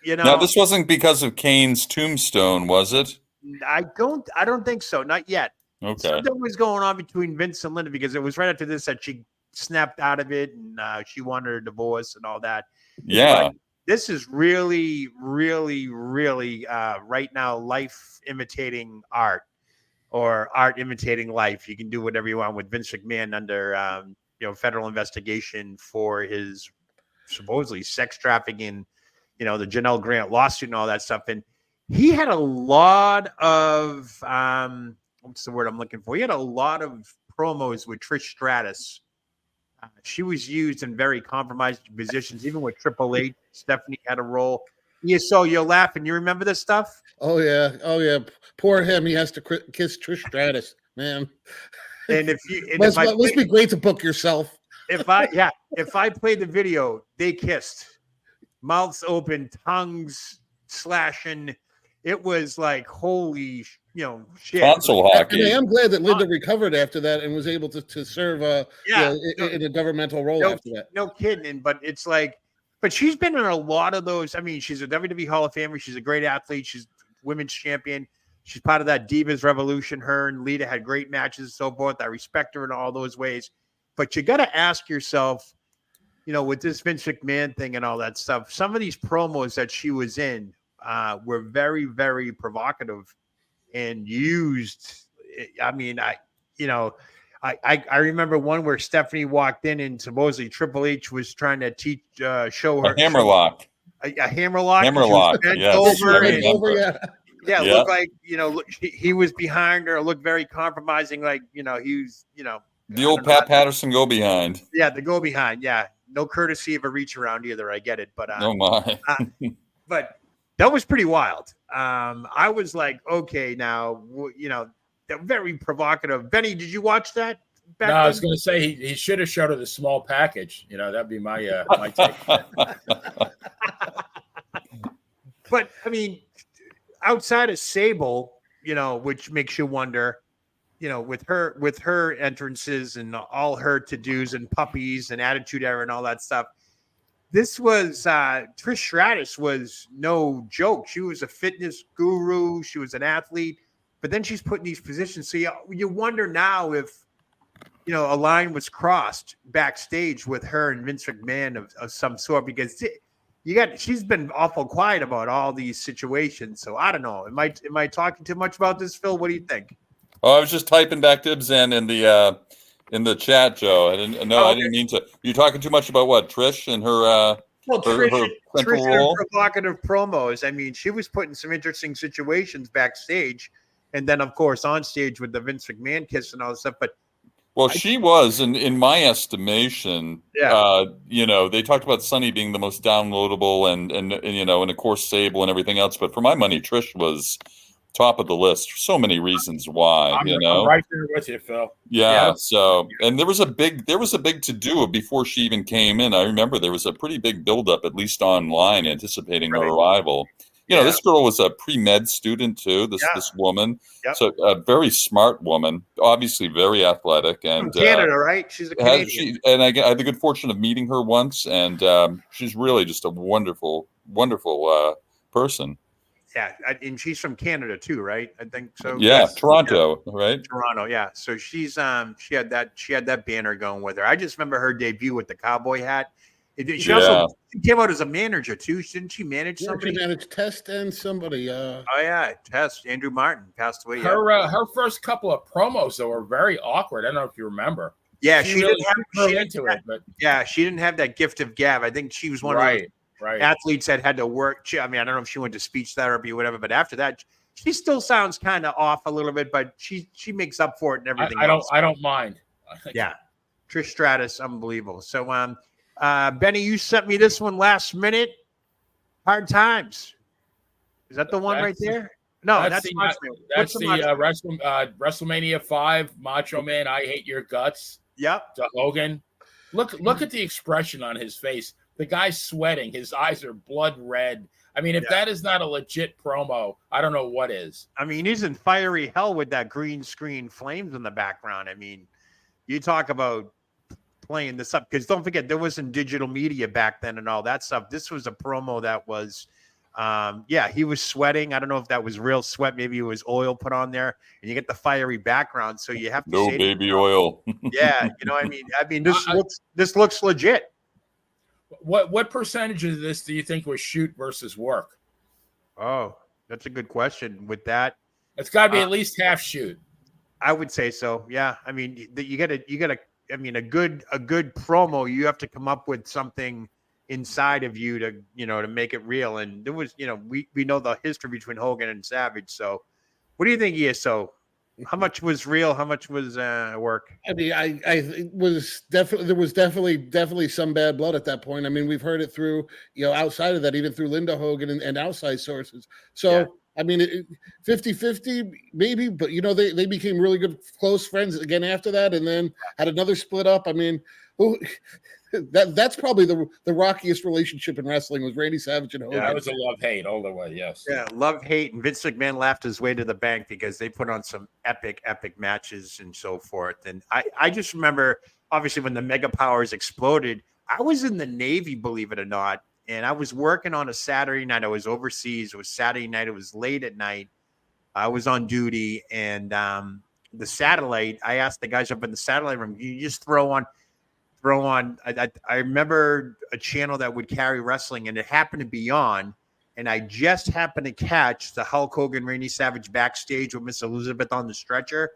Speaker 4: Now, this wasn't because of Kane's tombstone, was it?
Speaker 2: I don't think so. Not yet.
Speaker 4: Okay.
Speaker 2: Something was going on between Vince and Linda because it was right after this that she snapped out of it and she wanted a divorce and all that.
Speaker 4: Yeah.
Speaker 2: But this is really, really, really right now life imitating art, or art imitating life. You can do whatever you want with Vince McMahon under federal investigation for his supposedly sex trafficking, the Janelle Grant lawsuit and all that stuff. And he had a lot of what's the word I'm looking for? He had a lot of promos with Trish Stratus. She was used in very compromised positions, even with Triple H. Stephanie had a role. So you're laughing. You remember this stuff?
Speaker 5: Oh yeah. Poor him. He has to kiss Trish Stratus, man.
Speaker 2: And
Speaker 5: must be great to book yourself.
Speaker 2: if I played the video, they kissed, mouths open, tongues slashing. It was like holy, shit.
Speaker 4: Console hockey.
Speaker 5: And I am glad that Linda recovered after that and was able to serve in a governmental role after that.
Speaker 2: No kidding. But it's like, but she's been in a lot of those. I mean, she's a WWE Hall of Famer. She's a great athlete. She's women's champion. She's part of that Divas Revolution. Her and Lita had great matches and so forth. I respect her in all those ways. But you got to ask yourself, with this Vince McMahon thing and all that stuff, some of these promos that she was in were very, very provocative and used. I mean, I remember one where Stephanie walked in and supposedly Triple H was trying to show her
Speaker 4: a hammerlock.
Speaker 2: A hammerlock.
Speaker 4: Hammerlock. Yes.
Speaker 2: It looked like, he was behind her, looked very compromising, like, he was,
Speaker 4: the old Pat Patterson go behind.
Speaker 2: Yeah, the go behind. Yeah. No courtesy of a reach around either. I get it. But
Speaker 4: oh my.
Speaker 2: But that was pretty wild. I was like, okay, now, very provocative. Benny, did you watch that?
Speaker 3: No, I was going to say he should have showed her the small package. That'd be my my take.
Speaker 2: But I mean, outside of Sable, which makes you wonder, with her entrances and all her to-dos and puppies and Attitude Era and all that stuff, this was Trish Stratus was no joke. She was a fitness guru. She was an athlete, but then she's put in these positions. So you wonder now if, a line was crossed backstage with her and Vince McMahon of some sort, because she's been awful quiet about all these situations. So I don't know. Am I talking too much about this, Phil? What do you think?
Speaker 4: Oh, I was just typing back dibs in the chat, Joe. I didn't mean to. You're talking too much about what, Trish and her
Speaker 2: Trish
Speaker 4: central role?
Speaker 2: Provocative promos. I mean, she was put in some interesting situations backstage, and then of course on stage with the Vince McMahon kiss and all this stuff. But
Speaker 4: she was, in my estimation, they talked about Sunny being the most downloadable and of course Sable and everything else. But for my money, Trish was top of the list for so many reasons why.
Speaker 3: I'm right there with you, Phil.
Speaker 4: Yeah. So, and there was a big to do before she even came in. I remember there was a pretty big buildup, at least online, anticipating her arrival. This girl was a pre-med student too. This woman, so a very smart woman, obviously very athletic, and
Speaker 2: from Canada, right? She's a Canadian.
Speaker 4: I had the good fortune of meeting her once, and she's really just a wonderful, wonderful person.
Speaker 2: Yeah, and she's from Canada too, right? I think so.
Speaker 4: Yeah, Toronto, right?
Speaker 2: Toronto, yeah. So she's she had that banner going with her. I just remember her debut with the cowboy hat. She also came out as a manager too. Didn't she manage somebody?
Speaker 5: She managed Test and somebody.
Speaker 2: Test. Andrew Martin passed away.
Speaker 3: Her first couple of promos though were very awkward. I don't know if you remember.
Speaker 2: Yeah,
Speaker 3: she
Speaker 2: didn't have that gift of gab. I think she was one of those athletes that had to work. I mean, I don't know if she went to speech therapy or whatever, but after that, she still sounds kind of off a little bit, but she makes up for it and everything.
Speaker 3: I don't mind.
Speaker 2: Yeah, Trish Stratus, unbelievable. So, Benny, you sent me this one last minute. Hard Times. Is that the one right there? No, that's
Speaker 3: WrestleMania 5. Macho Man, I hate your guts.
Speaker 2: Yep.
Speaker 3: To Hogan. Look at the expression on his face. The guy's sweating. His eyes are blood red. I mean, if that is not a legit promo, I don't know what is.
Speaker 2: I mean, he's in fiery hell with that green screen flames in the background. I mean, you talk about playing this up, because don't forget, there wasn't digital media back then and all that stuff. This was a promo that was, he was sweating. I don't know if that was real sweat. Maybe it was oil put on there, and you get the fiery background. So you have to
Speaker 4: no baby oil.
Speaker 2: Yeah, I mean, this looks legit.
Speaker 3: What percentage of this do you think was shoot versus work?
Speaker 2: Oh, that's a good question. With that,
Speaker 3: it's got to be at least half shoot.
Speaker 2: I would say so. Yeah, I mean, you gotta. I mean, a good promo, you have to come up with something inside of you to to make it real. And there was, we know the history between Hogan and Savage. So, what do you think, ESO? How much was real? How much was work?
Speaker 5: I mean, it was definitely, there was definitely some bad blood at that point. I mean, we've heard it through, outside of that, even through Linda Hogan and outside sources. So, I mean, 50-50 maybe, but they became really good, close friends again after that, and then had another split up. I mean, Well, that's probably the rockiest relationship in wrestling was Randy Savage and Hogan.
Speaker 3: That was a love-hate all the way, yes.
Speaker 2: Yeah, love, hate, and Vince McMahon laughed his way to the bank because they put on some epic matches and so forth. And I just remember, obviously, when the Mega Powers exploded, I was in the Navy, believe it or not, and I was working on a Saturday night. I was overseas. It was Saturday night. It was late at night. I was on duty, and the satellite, I asked the guys up in the satellite room, you just throw on. I remember a channel that would carry wrestling, and it happened to be on, and I just happened to catch the Hulk Hogan, Randy Savage backstage with Miss Elizabeth on the stretcher,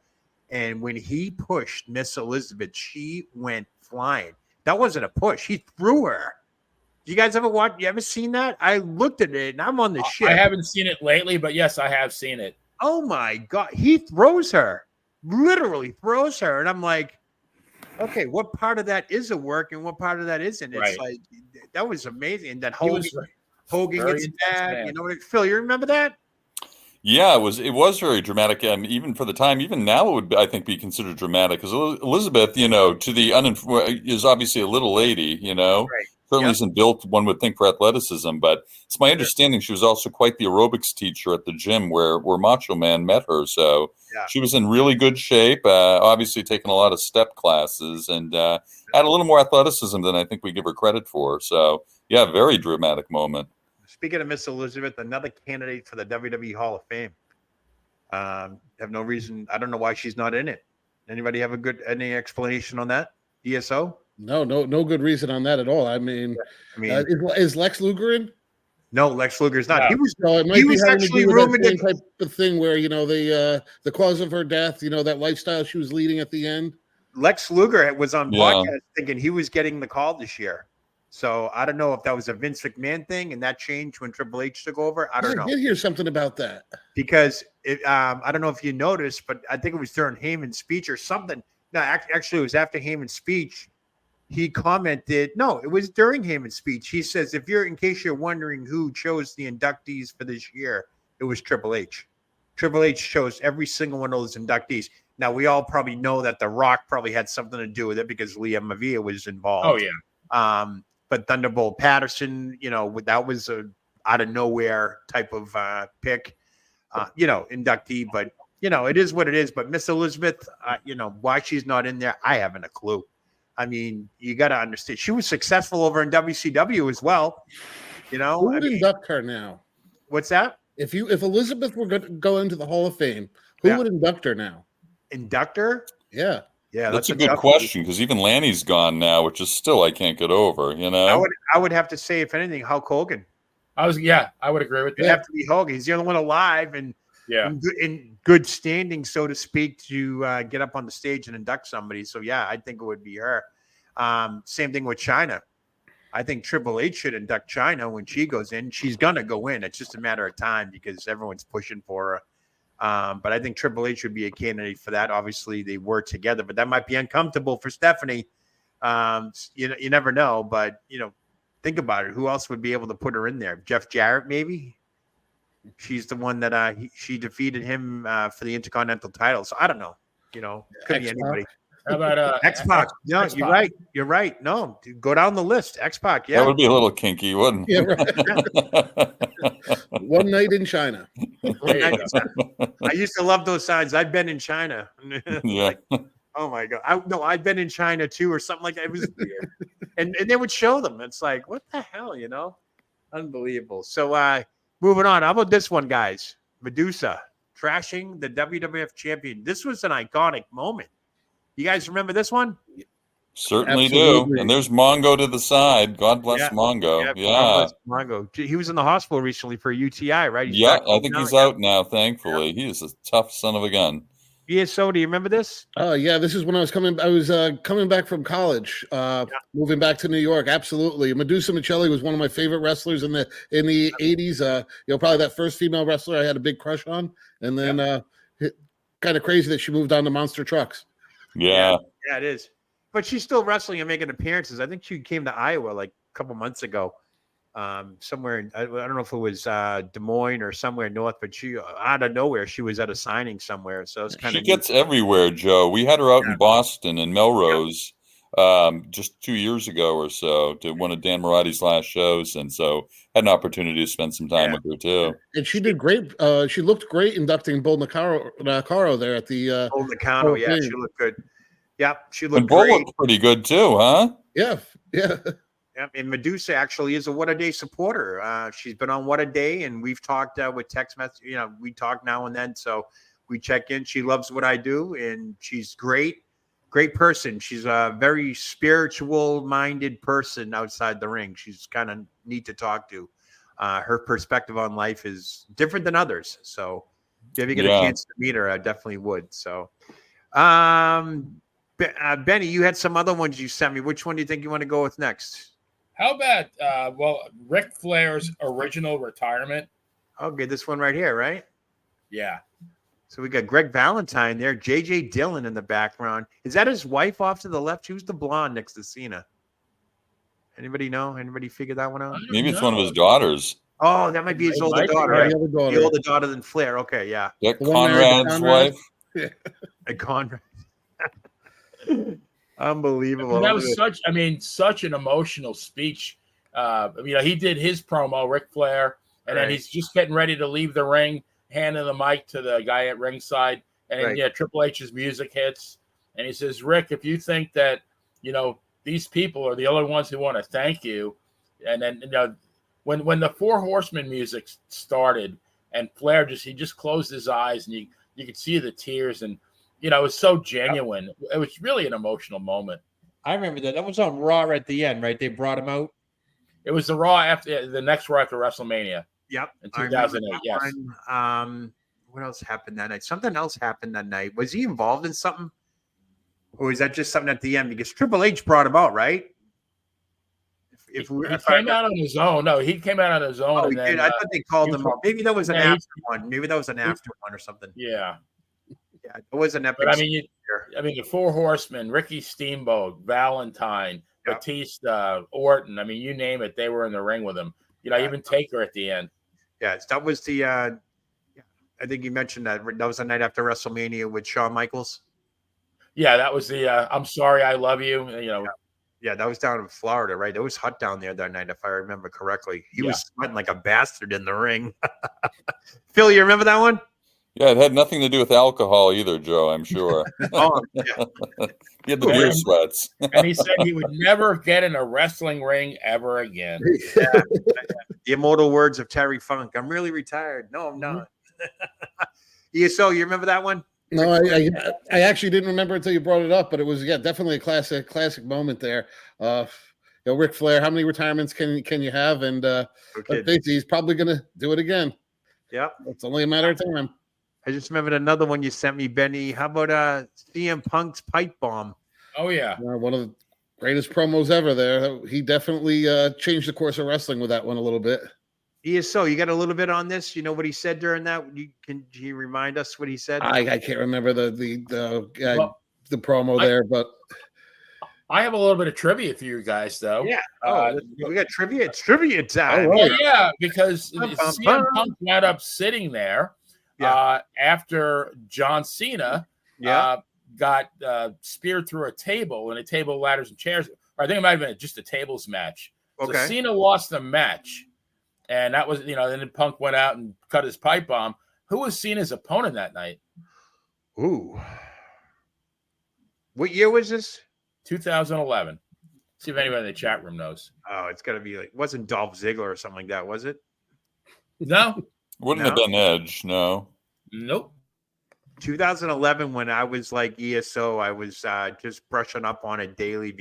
Speaker 2: and when he pushed Miss Elizabeth, she went flying. That wasn't a push; he threw her. You guys ever watch? You ever seen that? I looked at it, and I'm on the ship.
Speaker 3: I haven't seen it lately, but yes, I have seen it.
Speaker 2: Oh my God, he throws her, literally throws her, and I'm like, okay, what part of that is a work and what part of that isn't? It's
Speaker 3: Right.
Speaker 2: like that was amazing. And that
Speaker 3: He
Speaker 2: Hogan
Speaker 3: very
Speaker 2: gets
Speaker 3: intense
Speaker 2: mad.
Speaker 3: man.
Speaker 2: You know what, Phil? You remember that?
Speaker 4: Yeah, it was very dramatic, and even for the time, even now it would, I think, be considered dramatic because Elizabeth, to the is obviously a little lady,
Speaker 2: Right.
Speaker 4: certainly
Speaker 2: Yep.
Speaker 4: isn't built, one would think, for athleticism. But it's my understanding she was also quite the aerobics teacher at the gym where Macho Man met her. So
Speaker 2: Yeah.
Speaker 4: she was in really good shape, obviously taking a lot of step classes, and had a little more athleticism than I think we give her credit for. So yeah, very dramatic moment.
Speaker 2: Speaking of Miss Elizabeth, another candidate for the WWE Hall of Fame. Have no reason. I don't know why she's not in it. Anybody have any explanation on that? DSO?
Speaker 5: No good reason on that at all. I mean,
Speaker 2: I mean,
Speaker 5: is Lex Luger in?
Speaker 2: no, Lex Luger's not.
Speaker 3: No.
Speaker 2: He was.
Speaker 5: No, it might
Speaker 2: He
Speaker 5: be
Speaker 2: was
Speaker 5: having to
Speaker 2: actually
Speaker 5: do with
Speaker 2: rumored
Speaker 5: that same
Speaker 2: to-
Speaker 5: type of thing where the cause of her death, that lifestyle she was leading at the end.
Speaker 2: Lex Luger was on
Speaker 4: Yeah.
Speaker 2: podcast thinking he was getting the call this year. So I don't know if that was a Vince McMahon thing and that changed when Triple H took over. I don't know.
Speaker 5: I did hear something about that.
Speaker 2: Because I don't know if you noticed, but I think it was during Heyman's speech or something. No, actually, it was after Heyman's speech. He commented, no, it was during Heyman's speech. He says, in case you're wondering who chose the inductees for this year, it was Triple H. Triple H chose every single one of those inductees. Now, we all probably know that The Rock probably had something to do with it because Leah Mavia was involved.
Speaker 3: Oh, yeah.
Speaker 2: But Thunderbolt Patterson, that was a out of nowhere type of pick, inductee. But, it is what it is. But Miss Elizabeth, why she's not in there, I haven't a clue. I mean, you got to understand. She was successful over in WCW as well.
Speaker 5: Who would induct her now?
Speaker 2: What's that?
Speaker 5: If Elizabeth were going to go into the Hall of Fame, who would induct her now?
Speaker 2: Induct her?
Speaker 5: Yeah.
Speaker 2: Yeah,
Speaker 4: that's a good question because even Lanny's gone now, which is still I can't get over.
Speaker 2: I would have to say, if anything, Hulk Hogan.
Speaker 3: I would agree with that.
Speaker 2: It'd have to be Hogan. He's the only one alive and in good standing, so to speak, to get up on the stage and induct somebody. So yeah, I think it would be her. Same thing with Chyna. I think Triple H should induct Chyna when she goes in. She's gonna go in. It's just a matter of time because everyone's pushing for her. But I think Triple H would be a candidate for that. Obviously, they were together, but that might be uncomfortable for Stephanie. You never know, but think about it. Who else would be able to put her in there? Jeff Jarrett, maybe. She's the one that she defeated him for the Intercontinental title. So I don't know. Could be anybody.
Speaker 3: How about
Speaker 2: X-Pac? No,
Speaker 3: X-Pac.
Speaker 2: you're right. You're right. No, go down the list. X-Pac. Yeah,
Speaker 4: That would be a little kinky, wouldn't
Speaker 5: Yeah,
Speaker 4: it?
Speaker 5: right. One night in China.
Speaker 2: I used to love those signs. I've been in China.
Speaker 4: Yeah.
Speaker 2: Oh my God. I've been in China too, or something like that. It was weird. and they would show them. It's like, what the hell, Unbelievable. So moving on. How about this one, guys? Medusa trashing the WWF champion. This was an iconic moment. You guys remember this one?
Speaker 4: Certainly
Speaker 5: Absolutely.
Speaker 4: do. And there's Mongo to the side. God bless
Speaker 2: Yeah.
Speaker 4: Mongo.
Speaker 2: God
Speaker 4: Yeah.
Speaker 2: bless Mongo. He was in the hospital recently for a UTI, right? He's
Speaker 4: Yeah,
Speaker 2: back
Speaker 4: I think
Speaker 2: now.
Speaker 4: he's out now, thankfully. He is a tough son of a gun.
Speaker 2: BSO, do you remember this?
Speaker 5: Oh yeah, this is when I was coming back from college, moving back to New York. Absolutely, Medusa Michelli was one of my favorite wrestlers in the 80s. Probably that first female wrestler I had a big crush on, and then kind of crazy that she moved on to monster trucks.
Speaker 4: Yeah.
Speaker 2: Yeah, it is. But she's still wrestling and making appearances. I think she came to Iowa like a couple months ago. Somewhere I don't know if it was Des Moines or somewhere north, but she out of nowhere she was at a signing somewhere. So it's kind
Speaker 4: She
Speaker 2: of
Speaker 4: gets everywhere, Joe. We had her out in Boston in Melrose just 2 years ago or so to one of Dan Maratti's last shows, and so had an opportunity to spend some time with her too.
Speaker 5: And she did great. She looked great inducting Bull Nakaro there at the
Speaker 2: Bull Nakano. Yeah, she looked good. Yep, she looked
Speaker 4: and Bull
Speaker 2: great.
Speaker 4: looked pretty good too, huh?
Speaker 5: Yeah.
Speaker 2: Yep, and Medusa actually is a What a Day supporter. She's been on What a Day, and we've talked with text message. We talk now and then, so we check in. She loves what I do, and she's great person. She's a very spiritual-minded person outside the ring. She's kind of neat to talk to. Her perspective on life is different than others. So if you ever get a chance to meet her, I definitely would. So, Benny, you had some other ones you sent me. Which one do you think you want to go with next?
Speaker 3: How about Ric Flair's original retirement?
Speaker 2: Okay, this one right here, right?
Speaker 3: Yeah.
Speaker 2: So we got Greg Valentine there, J.J. Dillon in the background. Is that his wife off to the left? Who's the blonde next to Cena? Anybody know? Anybody figure that one out?
Speaker 4: Maybe it's one of his daughters.
Speaker 2: Oh, that might be his older daughter, right? The older daughter than Flair. Okay, yeah.
Speaker 4: Conrad's wife.
Speaker 2: Conrad. Unbelievable.
Speaker 3: That was such an emotional speech. He did his promo, Ric Flair, and then he's just getting ready to leave the ring, handing the mic to the guy at ringside, and Triple H's music hits, and he says, "Rick, if you think that these people are the only ones who want to thank you," and then when the Four Horsemen music started, and Flair just closed his eyes, and you could see the tears, and it was so genuine. It was really an emotional moment.
Speaker 2: I remember that. That was on Raw at the end, right? They brought him out.
Speaker 3: It was the Raw after the next Raw after WrestleMania.
Speaker 2: Yep.
Speaker 3: In 2008. Yes.
Speaker 2: What else happened that night? Something else happened that night. Was he involved in something? Or is that just something at the end? Because Triple H brought him out, right?
Speaker 3: He came out on his own. No, he came out on his own.
Speaker 2: Oh, he did. I thought they called him out. Maybe that was an after one. Maybe that was an after one or something.
Speaker 3: Yeah.
Speaker 2: Yeah, it was an epic.
Speaker 3: But the Four Horsemen, Ricky Steamboat, Valentine, Batista, Orton. You name it, they were in the ring with him. Even Taker at the end.
Speaker 2: Yeah, that was the. I think you mentioned that was the night after WrestleMania with Shawn Michaels.
Speaker 3: Yeah, that was the. I'm sorry, I love you.
Speaker 2: Yeah, that was down in Florida, right? It was hot down there that night, if I remember correctly. He was sweating like a bastard in the ring. Phil, you remember that one?
Speaker 4: Yeah, it had nothing to do with alcohol either, Joe, I'm sure. He had the beer sweats.
Speaker 3: And he said he would never get in a wrestling ring ever again.
Speaker 2: The immortal words of Terry Funk. I'm really retired. No, I'm not. ESO, you remember that one?
Speaker 5: No, I actually didn't remember until you brought it up, but it was definitely a classic moment there. Ric Flair, how many retirements can you have? And he's probably gonna do it again.
Speaker 2: Yeah,
Speaker 5: it's only a matter of time.
Speaker 2: I just remembered another one you sent me, Benny. How about CM Punk's pipe bomb?
Speaker 3: Oh yeah,
Speaker 5: one of the greatest promos ever. There, he definitely changed the course of wrestling with that one a little bit.
Speaker 2: ESO, you got a little bit on this? You know what he said during that? Can you remind us what he said?
Speaker 5: I can't remember the promo there, but
Speaker 3: I have a little bit of trivia for you guys, though.
Speaker 2: Yeah. We got trivia. It's trivia time.
Speaker 5: Oh, right.
Speaker 3: Yeah, because CM Punk wound up sitting there after John Cena got speared through a table and a table of ladders and chairs. Or I think it might have been just a tables match. Okay. So Cena lost the match. And that was, then Punk went out and cut his pipe bomb. Who was Cena's opponent that night?
Speaker 2: Ooh. What year was this?
Speaker 3: 2011. See if anybody in the chat room knows.
Speaker 2: Oh, it's got to be wasn't Dolph Ziggler or something like that, was it?
Speaker 3: No.
Speaker 4: Wouldn't have been Edge, no.
Speaker 3: Nope.
Speaker 2: 2011, when I was like ESO, I was just brushing up on it daily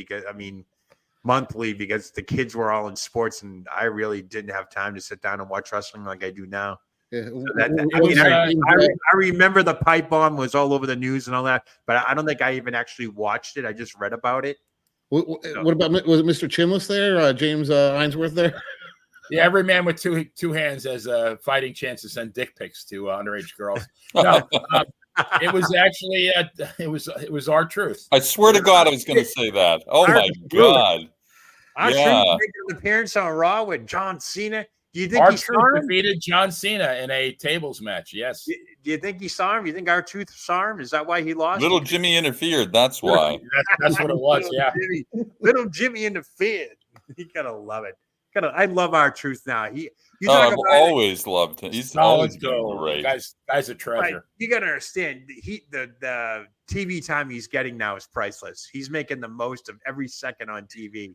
Speaker 2: monthly, because the kids were all in sports and I really didn't have time to sit down and watch wrestling like I do now. Yeah. So I remember the pipe bomb was all over the news and all that, but I don't think I even actually watched it. I just read about it.
Speaker 5: What about, was it Mr. Chinless there? James Ainsworth there?
Speaker 3: Yeah, every man with two hands has a fighting chance to send dick pics to underage girls. No, it was actually it was our truth.
Speaker 4: I swear to God, I was going to say that. Oh my God!
Speaker 2: I'm sure you making an appearance on Raw with John Cena. Do you think he saw
Speaker 3: R-Truth
Speaker 2: him?
Speaker 3: defeated John Cena in a tables match. Yes.
Speaker 2: Do you think he saw him? You think R-Truth saw him? Is that why he lost?
Speaker 4: Little Jimmy interfered. That's why.
Speaker 3: That's what it was. Yeah.
Speaker 2: Little Jimmy interfered. You gotta love it. I love R-Truth now. You
Speaker 4: I've
Speaker 2: talk about
Speaker 4: always loved him. He's always
Speaker 3: Solid
Speaker 4: been
Speaker 3: gold.
Speaker 4: great.
Speaker 3: Guy's a treasure.
Speaker 2: right. You gotta understand. The TV time he's getting now is priceless. He's making the most of every second on TV.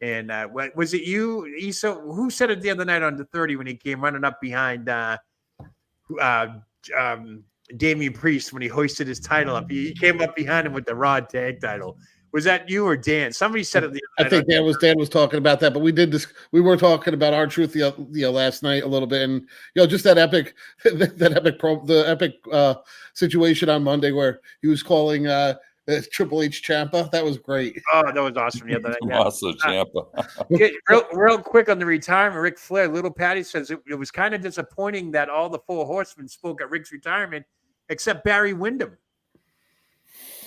Speaker 2: And was it you? Who said it the other night on the 30 when he came running up behind Damian Priest when he hoisted his title up? He came up behind him with the Raw tag title. Was that you or Dan? Somebody said it.
Speaker 5: I think Dan was talking about that, but we did this. We were talking about R-Truth last night a little bit, and just that epic situation on Monday where he was calling Triple H Ciampa. That was great.
Speaker 2: Oh, that was awesome. Yeah,
Speaker 4: Tommaso Ciampa.
Speaker 2: real quick on the retirement, Ric Flair. Little Patty says it was kind of disappointing that all the Four Horsemen spoke at Ric's retirement, except Barry Windham.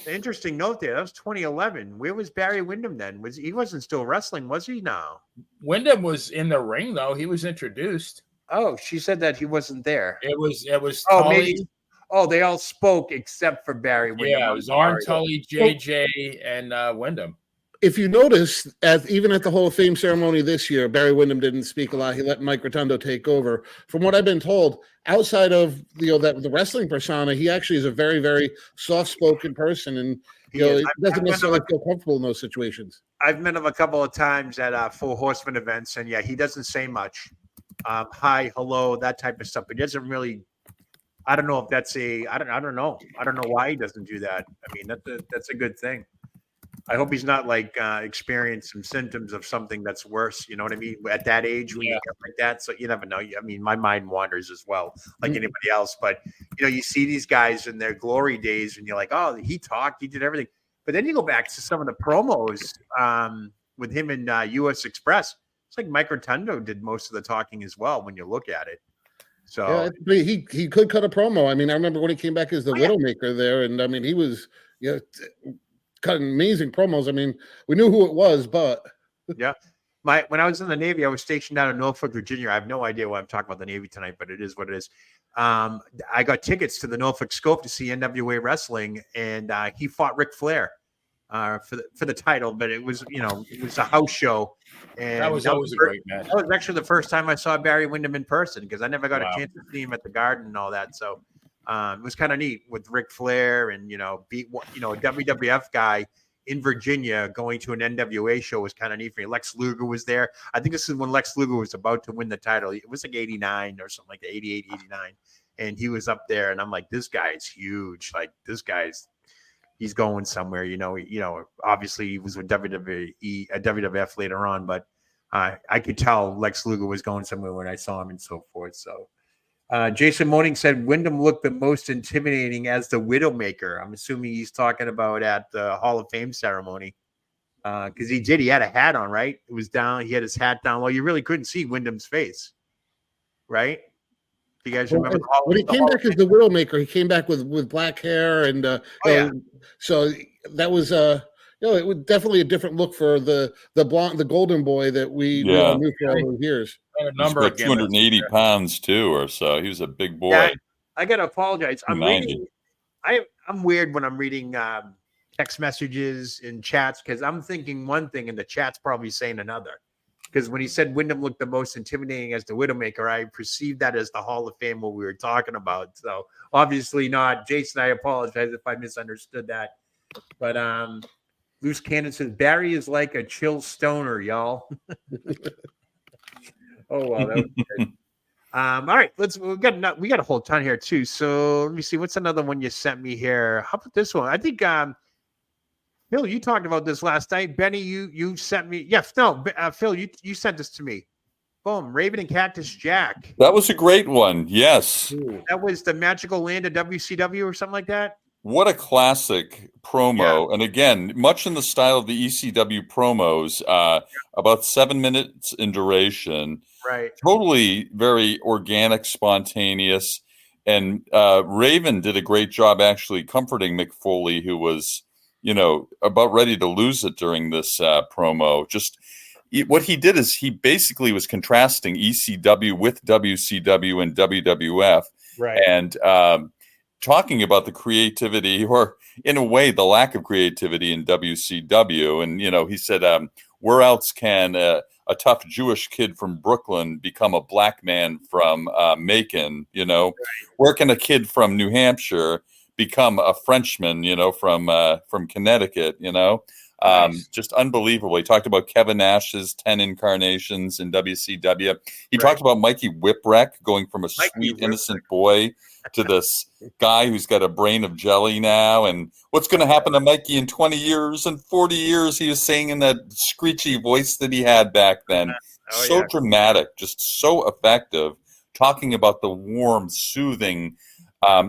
Speaker 2: Interesting note there. That was 2011. Where was Barry Windham then? He wasn't still wrestling, was he? Now
Speaker 3: Windham was in the ring though. He was introduced.
Speaker 2: Oh, she said that he wasn't there.
Speaker 3: It was.
Speaker 2: Oh,
Speaker 3: Tully.
Speaker 2: maybe. Oh, they all spoke except for Barry Windham.
Speaker 3: Yeah, it was Arn, Tully, JJ, and Windham.
Speaker 5: If you notice, even at the Hall of Fame ceremony this year, Barry Windham didn't speak a lot. He let Mike Rotundo take over. From what I've been told, outside of that the wrestling persona, he actually is a very, very soft-spoken person, and he doesn't necessarily feel comfortable in those situations.
Speaker 2: I've met him a couple of times at Four Horsemen events, and yeah, he doesn't say much. Hi, hello, that type of stuff. But he doesn't really. I don't know if that's I don't know. I don't know why he doesn't do that. I mean, that's a good thing. I hope he's not experiencing some symptoms of something that's worse. You know what I mean? At that age, when you get like that, so you never know. I mean, my mind wanders as well, like anybody else. But you see these guys in their glory days, and you're like, oh, he talked, he did everything. But then you go back to some of the promos with him in U.S. Express. It's like Mike Rotundo did most of the talking as well when you look at it. So
Speaker 5: he could cut a promo. I mean, I remember when he came back as the Widowmaker there, and I mean, he was cutting amazing promos. I mean, we knew who it was, but
Speaker 2: yeah. When I was in the Navy, I was stationed out in Norfolk, Virginia. I have no idea why I'm talking about the Navy tonight, but it is what it is. I got tickets to the Norfolk Scope to see NWA wrestling, and he fought Ric Flair for the title, but it was a house show. And
Speaker 3: that was always a great match.
Speaker 2: That was actually the first time I saw Barry Windham in person because I never got a chance to see him at the Garden and all that. So it was kind of neat with Ric Flair and a WWF guy in Virginia going to an NWA show was kind of neat for me. Lex Luger was there. I think this is when Lex Luger was about to win the title. It was like 89 or something like that, 88, 89. And he was up there and I'm like, this guy is huge. Like this guy's he's going somewhere, obviously he was with WWF later on, but I could tell Lex Luger was going somewhere when I saw him and so forth. So Jason Moaning said Wyndham looked the most intimidating as the Widowmaker. I'm assuming he's talking about at the Hall of Fame ceremony. Because he had a hat on, right? It was down. He had his hat down. Well, you really couldn't see Wyndham's face, right? You guys remember
Speaker 5: when he came back as the Widowmaker? He came back with black hair, and so that was it was definitely a different look for the blonde, the golden boy that we knew for all those years.
Speaker 3: A number
Speaker 4: of 280 pounds too, or so. He was a big boy.
Speaker 2: Yeah, I gotta apologize. I'm weird when I'm reading text messages and chats because I'm thinking one thing and the chat's probably saying another. Because when he said Wyndham looked the most intimidating as the Widowmaker, I perceived that as the Hall of Fame, what we were talking about. So obviously not. Jason, I apologize if I misunderstood that. But Loose Cannon says Barry is like a chill stoner, y'all. Oh wow, that was good. All right, we got a whole ton here too. So let me see. What's another one you sent me here? How about this one? I think Phil, you talked about this last night. Benny, you sent me. Yes, no, Phil, you sent this to me. Boom, Raven and Cactus Jack.
Speaker 4: That was a great one. Yes.
Speaker 2: That was the Magical Land of WCW or something like that.
Speaker 4: What a classic promo. Yeah. And again, much in the style of the ECW promos, about 7 minutes in duration.
Speaker 2: Right.
Speaker 4: Totally very organic, spontaneous. And Raven did a great job actually comforting Mick Foley, who was, about ready to lose it during this promo. Just, what he did is he basically was contrasting ECW with WCW and WWF,
Speaker 2: Right.
Speaker 4: and talking about the creativity, or in a way, the lack of creativity in WCW. And he said, "Where else can a tough Jewish kid from Brooklyn become a black man from Macon? Where can a kid from New Hampshire become a Frenchman? From Connecticut?
Speaker 2: Nice.
Speaker 4: Just unbelievable." He talked about Kevin Nash's 10 incarnations in WCW. He talked about Mikey Whipwreck going from a sweet, innocent boy to this guy who's got a brain of jelly now. And what's going to happen to Mikey in 20 years and 40 years? He was saying in that screechy voice that he had back then. Dramatic, just so effective, talking about the warm, soothing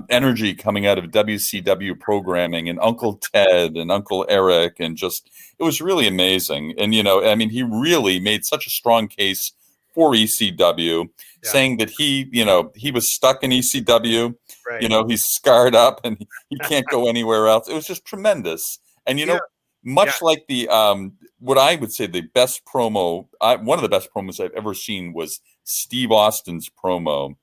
Speaker 4: energy coming out of WCW programming, and Uncle Ted and Uncle Eric, and just, it was really amazing. And, he really made such a strong case for ECW, saying that he was stuck in ECW, he's scarred up and he can't go anywhere else. It was just tremendous. And, much like the, what I would say the best promo, one of the best promos I've ever seen was Steve Austin's promo.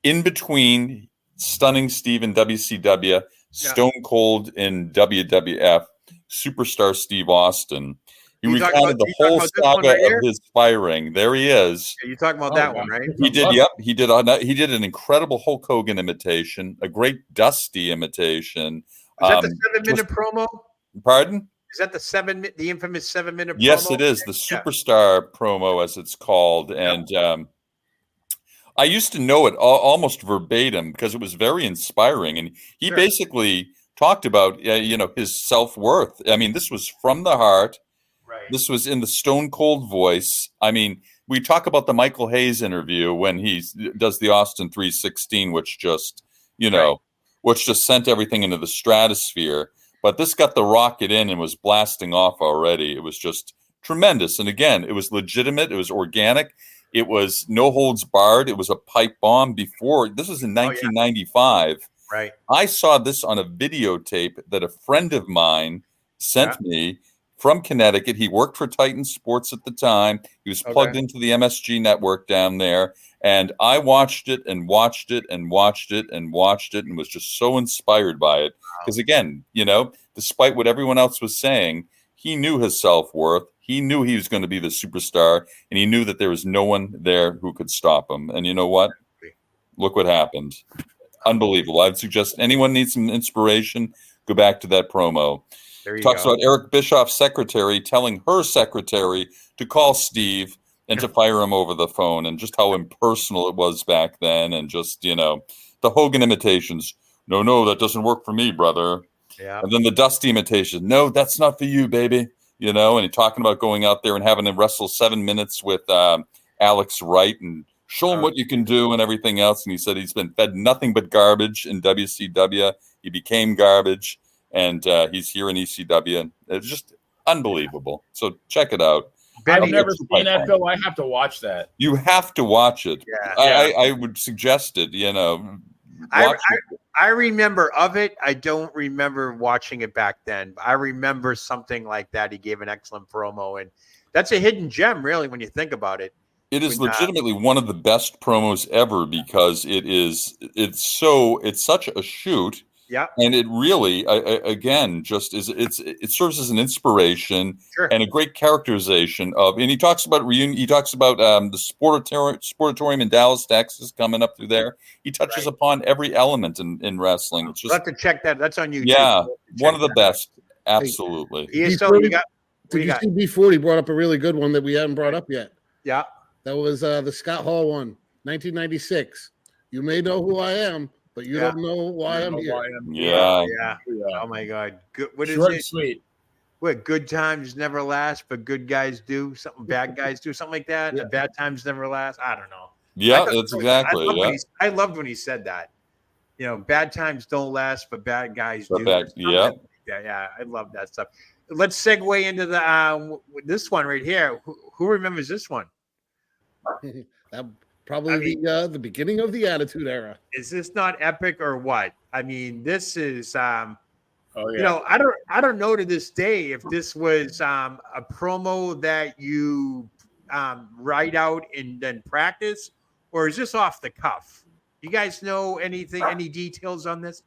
Speaker 4: In between Stunning Steve in WCW, Stone Cold in WWF, Superstar Steve Austin. He recounted the whole saga of his firing. There he is.
Speaker 2: You're talking about that one, right?
Speaker 4: He did. Yep. He did an incredible Hulk Hogan imitation, a great Dusty imitation.
Speaker 2: Is that the 7-minute promo?
Speaker 4: Pardon?
Speaker 2: Is that the infamous 7-minute promo?
Speaker 4: Yes, it is. The Superstar promo, as it's called. And I used to know it almost verbatim because it was very inspiring. And he basically talked about, his self-worth. I mean, this was from the heart.
Speaker 2: Right.
Speaker 4: This was in the Stone Cold voice. I mean, we talk about the Michael Hayes interview when he does the Austin 316, which just, which just sent everything into the stratosphere. But this got the rocket in and was blasting off already. It was just tremendous. And again, it was legitimate. It was organic. It was no holds barred. It was a pipe bomb before. This was in 1995.
Speaker 2: Right.
Speaker 4: I saw this on a videotape that a friend of mine sent me from Connecticut. He worked for Titan Sports at the time. He was plugged into the MSG network down there. And I watched it and watched it and watched it and watched it and was just so inspired by it. Because again, despite what everyone else was saying, he knew his self-worth. He knew he was going to be the superstar, and he knew that there was no one there who could stop him. And you know what? Look what happened. Unbelievable. I'd suggest anyone needs some inspiration, go back to that promo. Talks about Eric Bischoff's secretary telling her secretary to call Steve and to fire him over the phone, and just how impersonal it was back then. And just, the Hogan imitations. No, that doesn't work for me, brother.
Speaker 2: Yeah.
Speaker 4: And then the Dusty imitation. No, that's not for you, baby. And he's talking about going out there and having to wrestle 7 minutes with Alex Wright and show him what you can do and everything else. And he said he's been fed nothing but garbage in WCW. He became garbage. And he's here in ECW. And it's just unbelievable. So check it out.
Speaker 3: I've never seen that, Bill. I have to watch that.
Speaker 4: You have to watch it.
Speaker 2: Yeah.
Speaker 4: I would suggest it,
Speaker 2: I remember of it. I don't remember watching it back then. I remember something like that. He gave an excellent promo. And that's a hidden gem, really, when you think about it.
Speaker 4: It is legitimately one of the best promos ever because it's such a shoot.
Speaker 2: Yeah.
Speaker 4: And it really, again, just it serves as an inspiration and a great characterization of, and he talks about reunion. He talks about the sportatorium in Dallas, Texas, coming up through there. He touches upon every element in wrestling. It's just,
Speaker 2: I'll have to check that. That's on YouTube.
Speaker 4: Yeah. One of the best. Absolutely.
Speaker 5: Did you see B40 brought up a really good one that we haven't brought up yet?
Speaker 2: Yeah.
Speaker 5: That was the Scott Hall one, 1996. You may know who I am, but you don't know why I'm here.
Speaker 4: Yeah.
Speaker 2: Oh my God. Good. What is
Speaker 3: Short
Speaker 2: it?
Speaker 3: and sweet.
Speaker 2: What, good times never last, but good guys do. Something bad guys do. Something like that.
Speaker 5: Yeah.
Speaker 2: Bad times never last. I don't know.
Speaker 4: Yeah, that's exactly.
Speaker 2: I loved when he said that. Bad times don't last, but bad guys do.
Speaker 4: Yeah.
Speaker 2: Yeah. I love that stuff. Let's segue into the this one right here. Who remembers this one?
Speaker 5: That probably the beginning of the Attitude Era.
Speaker 2: Is this not epic or what? I mean, this is
Speaker 3: Oh yeah.
Speaker 2: You know, I don't know to this day if this was a promo that you write out and then practice, or is this off the cuff? You guys know anything, any details on this?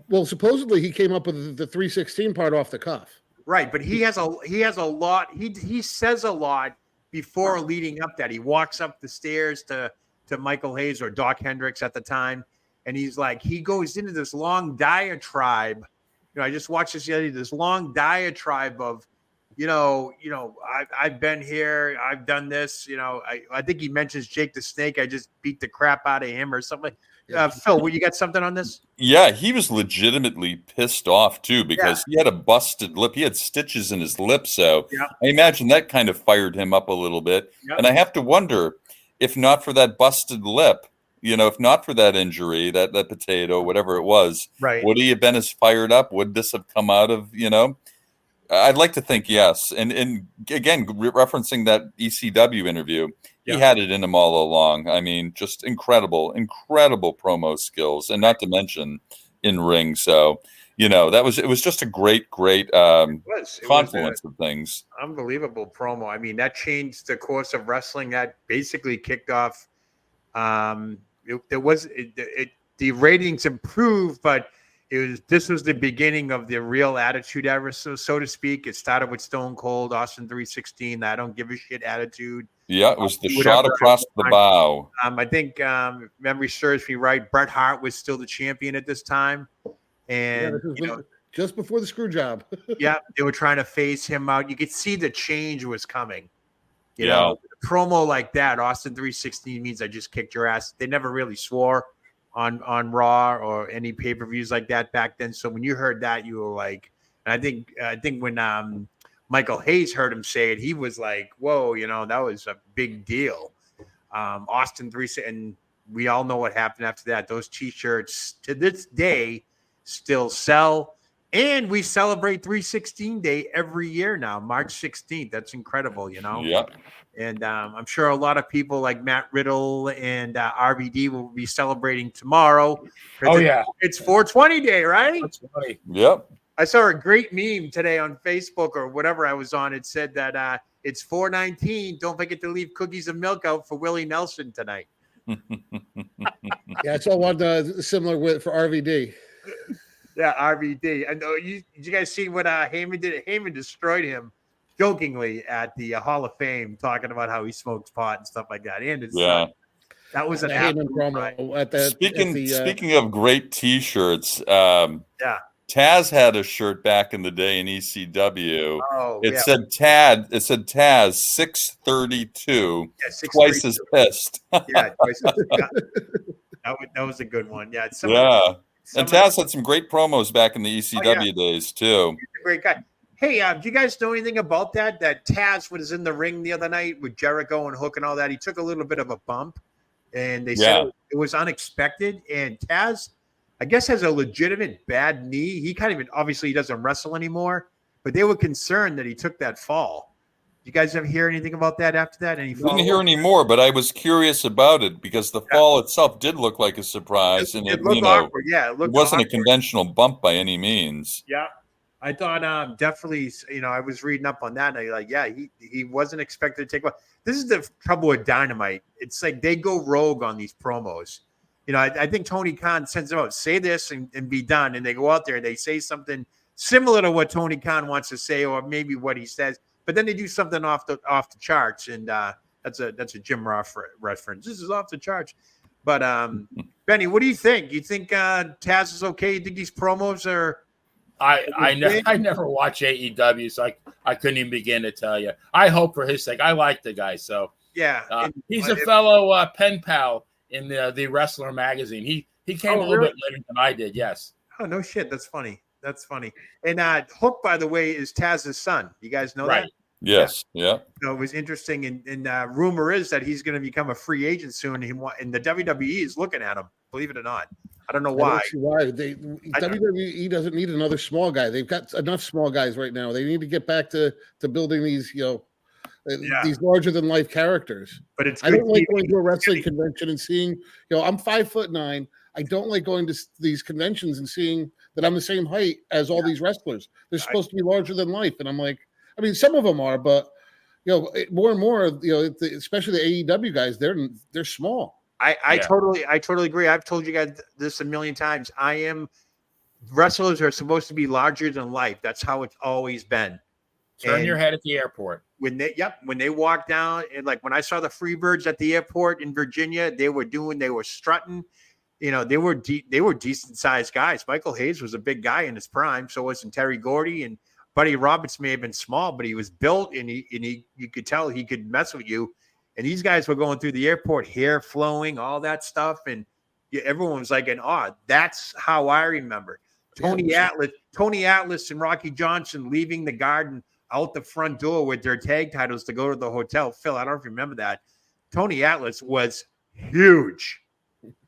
Speaker 5: Well, supposedly he came up with the 316 part off the cuff.
Speaker 2: Right, but he has a lot. He says a lot before leading up that he walks up the stairs to Michael Hayes or Doc Hendricks at the time, and he's like he goes into this long diatribe. You know, I just watched this yesterday. This long diatribe of, I've been here, I've done this. You know, I think he mentions Jake the Snake. I just beat the crap out of him or something. Phil, you got something on this?
Speaker 4: Yeah, he was legitimately pissed off too because he had a busted lip. He had stitches in his lip, so I imagine that kind of fired him up a little bit. And I have to wonder, if not for that busted lip, if not for that injury, that potato, whatever it was, would he have been as fired up? Would this have come out of, I'd like to think yes. And again, referencing that ECW interview, he had it in him all along. I mean, just incredible promo skills, and not to mention in ring. So, it was just a great confluence of things.
Speaker 2: Unbelievable promo. I mean, that changed the course of wrestling. That basically kicked off. The ratings improved, but this was the beginning of the real attitude era, so to speak. It started with Stone Cold, Austin 316, I don't give a shit attitude.
Speaker 4: Yeah, it was the shot across the bow.
Speaker 2: I think memory serves me right, Bret Hart was still the champion at this time. And
Speaker 5: just before the screw job.
Speaker 2: Yeah, they were trying to phase him out. You could see the change was coming. You know, a promo like that, Austin 316 means I just kicked your ass. They never really swore on Raw or any pay-per-views like that back then. So when you heard that, you were like, and I think when Michael Hayes heard him say it, he was like, whoa, that was a big deal. Austin 3, and we all know what happened after that. Those t-shirts to this day still sell, and we celebrate 316 Day every year now, March 16th. That's incredible,
Speaker 4: Yeah.
Speaker 2: And I'm sure a lot of people like Matt Riddle and RVD will be celebrating tomorrow.
Speaker 3: Oh, yeah.
Speaker 2: It's 420 Day, right?
Speaker 3: That's funny.
Speaker 4: Yep.
Speaker 2: I saw a great meme today on Facebook or whatever I was on. It said that it's 419. Don't forget to leave cookies and milk out for Willie Nelson tonight.
Speaker 5: Yeah, it's all one similar with for RVD.
Speaker 2: Yeah, RVD. And did you guys see what Heyman did? Heyman destroyed him jokingly at the Hall of Fame, talking about how he smokes pot and stuff like that. And that was an
Speaker 5: Heyman promo at the
Speaker 4: speaking of great T-shirts. Taz had a shirt back in the day in ECW. It said Taz 632, twice as pissed.
Speaker 2: Yeah, twice as that was a good one. Yeah,
Speaker 4: and Taz had some great promos back in the ECW days too.
Speaker 2: He's a great guy. Hey, do you guys know anything about that? That Taz was in the ring the other night with Jericho and Hook and all that. He took a little bit of a bump, and they said it was unexpected. And Taz, I guess, has a legitimate bad knee. He obviously he doesn't wrestle anymore, but they were concerned that he took that fall. You guys ever hear anything about that after that?
Speaker 4: Didn't hear any more, but I was curious about it because the fall itself did look like a surprise, and
Speaker 2: it looked awkward. Yeah,
Speaker 4: it wasn't a conventional bump by any means.
Speaker 2: Yeah, I thought definitely. I was reading up on that, and he wasn't expected to take one. This is the trouble with Dynamite. It's like they go rogue on these promos. I think Tony Khan sends them out, say this and be done, and they go out there and they say something similar to what Tony Khan wants to say, or maybe what he says. But then they do something off the charts, and that's a Jim Ross reference. This is off the charts. But Benny, what do you think? You think Taz is okay? You think these promos are?
Speaker 3: I never watch AEW, so I couldn't even begin to tell you. I hope for his sake. I like the guy, so he's a fellow pen pal in the Wrestler magazine. He came a little bit later than I did. Yes.
Speaker 2: Oh no shit, that's funny. That's funny. And Hook, by the way, is Taz's son. You guys know that?
Speaker 4: Yes. Yeah.
Speaker 2: So it was interesting, and rumor is that he's going to become a free agent soon. And the WWE is looking at him. Believe it or not, I don't know why.
Speaker 5: WWE doesn't need another small guy. They've got enough small guys right now. They need to get back to building these, these larger than life characters.
Speaker 2: But I
Speaker 5: don't like going to a wrestling convention and seeing, I'm 5'9". I don't like going to these conventions and seeing that I'm the same height as all these wrestlers. They're supposed to be larger than life, and I'm like, I mean, some of them are, but more and more, especially the AEW guys, they're small.
Speaker 2: I totally agree. I've told you guys this a million times. Wrestlers are supposed to be larger than life. That's how it's always been.
Speaker 3: Turn your head at the airport.
Speaker 2: When they walk down, and like when I saw the Freebirds at the airport in Virginia, they were strutting. They were decent sized guys. Michael Hayes was a big guy in his prime. So wasn't Terry Gordy, and Buddy Roberts may have been small, but he was built, and you could tell he could mess with you. And these guys were going through the airport, hair flowing, all that stuff, and everyone was like in awe. That's how I remember Tony Atlas, and Rocky Johnson leaving the Garden out the front door with their tag titles to go to the hotel. Phil, I don't know if you remember that. Tony Atlas was huge.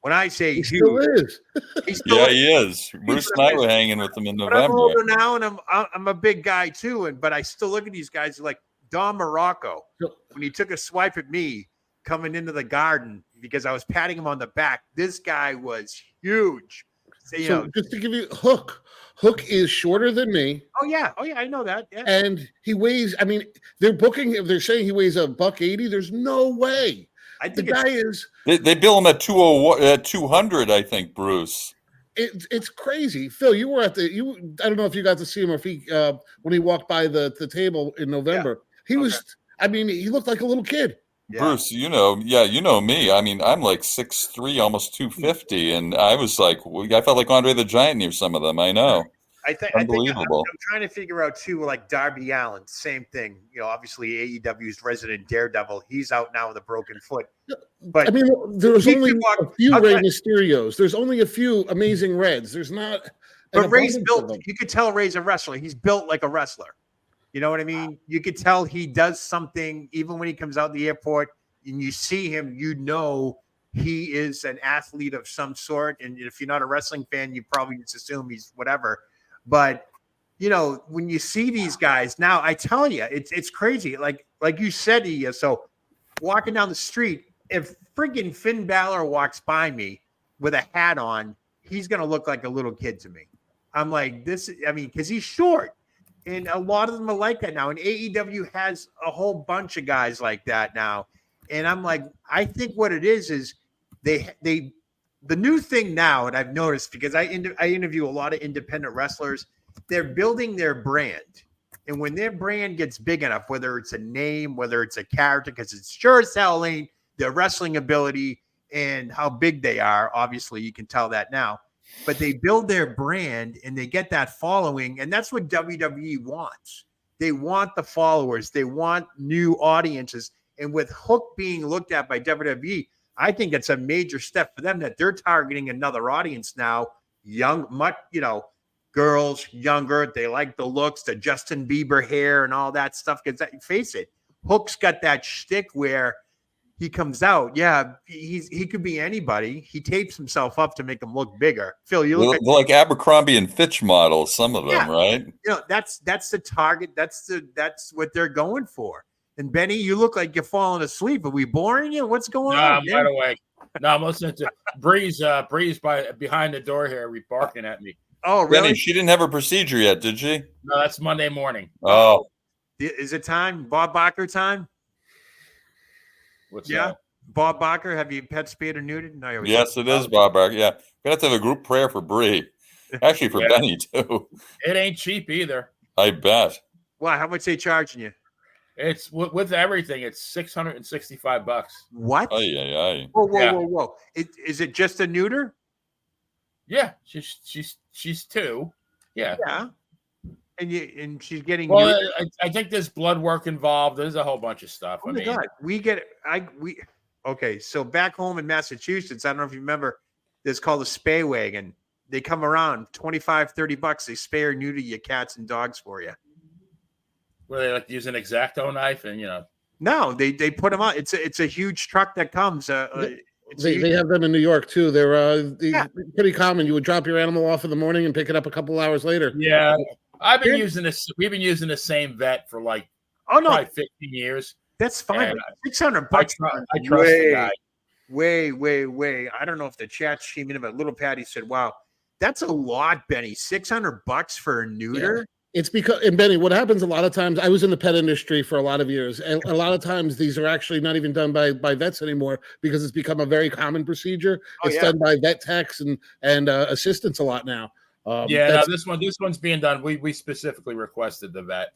Speaker 2: When I say
Speaker 5: he
Speaker 2: huge,
Speaker 5: still is.
Speaker 4: He is. Bruce and I were hanging with him in November.
Speaker 2: I'm older now, and I'm a big guy too. But I still look at these guys like Don Morocco when he took a swipe at me coming into the Garden because I was patting him on the back. This guy was huge.
Speaker 5: So just to give you Hook is shorter than me.
Speaker 2: Oh yeah, I know that. Yeah.
Speaker 5: And he weighs. I mean, they're saying he weighs $180. There's no way. I think the guy is.
Speaker 4: They bill him at 200. I think Bruce.
Speaker 5: It's crazy. Phil, you were at I don't know if you got to see him or if he when he walked by the table in November. He was. I mean, he looked like a little kid.
Speaker 4: Yeah. Bruce, you know me. I mean, I'm like 6'3", almost 250, and I was like, I felt like Andre the Giant near some of them. I know. Unbelievable.
Speaker 2: I'm trying to figure out too, like Darby Allin, same thing. Obviously AEW's resident Daredevil. He's out now with a broken foot. But
Speaker 5: I mean, there's only a few Rey Mysterios. There's only a few Amazing Reds. There's not.
Speaker 2: But Ray's built. You could tell Ray's a wrestler. He's built like a wrestler. You know what I mean? You could tell he does something even when he comes out the airport and you see him, he is an athlete of some sort. And if you're not a wrestling fan, you probably just assume he's whatever. But, when you see these guys now, I tell you, it's crazy. Like you said, so walking down the street, if friggin' Finn Balor walks by me with a hat on, he's going to look like a little kid to me. I'm like, because he's short. And a lot of them are like that now. And AEW has a whole bunch of guys like that now. And I'm like, I think what it is the new thing now, and I've noticed because I interview a lot of independent wrestlers, they're building their brand. And when their brand gets big enough, whether it's a name, whether it's a character, because it's sure as hell ain't their wrestling ability and how big they are. Obviously, you can tell that now. But they build their brand and they get that following. And that's what WWE wants. They want the followers. They want new audiences. And with Hook being looked at by WWE, I think it's a major step for them that they're targeting another audience now. Young, girls, younger. They like the looks, the Justin Bieber hair and all that stuff. Because face it, Hook's got that shtick where he comes out. Yeah, he could be anybody. He tapes himself up to make him look bigger. Phil, you look
Speaker 4: like Abercrombie and Fitch models, some of them, right?
Speaker 2: That's the target. That's what they're going for. And Benny, you look like you're falling asleep. Are we boring you? What's going on?
Speaker 3: By the way, I'm listening to Breeze behind the door here, barking at me.
Speaker 2: Oh, really?
Speaker 4: Benny, she didn't have her procedure yet, did she?
Speaker 3: No, that's Monday morning.
Speaker 4: Oh,
Speaker 2: is it time? Bob Barker time?
Speaker 3: What's that?
Speaker 2: Bob Barker, have you pet spayed or neutered? No,
Speaker 4: yes, it is Bob Barker. Yeah, we have to have a group prayer for Bree. Actually, for Benny too.
Speaker 3: It ain't cheap either.
Speaker 4: I bet.
Speaker 2: Wow, how much they charging you?
Speaker 3: It's with everything. It's $665.
Speaker 2: What?
Speaker 4: Aye.
Speaker 2: Whoa! Is it just a neuter?
Speaker 3: Yeah, she's 2. Yeah.
Speaker 2: Yeah. And she's getting.
Speaker 3: Well, I think there's blood work involved. There's a whole bunch of stuff.
Speaker 2: Oh my God, okay. So back home in Massachusetts, I don't know if you remember, there's called a spay wagon. They come around $25-$30. They spay or neuter your cats and dogs for you.
Speaker 3: Where they like use an X-Acto knife and
Speaker 2: No, they put them out. It's a huge truck that comes.
Speaker 5: They have them in New York too. They're pretty common. You would drop your animal off in the morning and pick it up a couple hours later.
Speaker 3: Yeah. I've been using this. We've been using the same vet for probably 15 years.
Speaker 2: That's fine. $600.
Speaker 3: I trust the guy.
Speaker 2: way. I don't know if the chat's streaming, but Little Patty said, "Wow, that's a lot, Benny. $600 for a neuter."
Speaker 5: Yeah. It's because, and Benny, what happens a lot of times, I was in the pet industry for a lot of years, and a lot of times these are actually not even done by vets anymore because it's become a very common procedure. It's done by vet techs and assistants a lot now.
Speaker 3: No, this one's being done. We specifically requested the vet.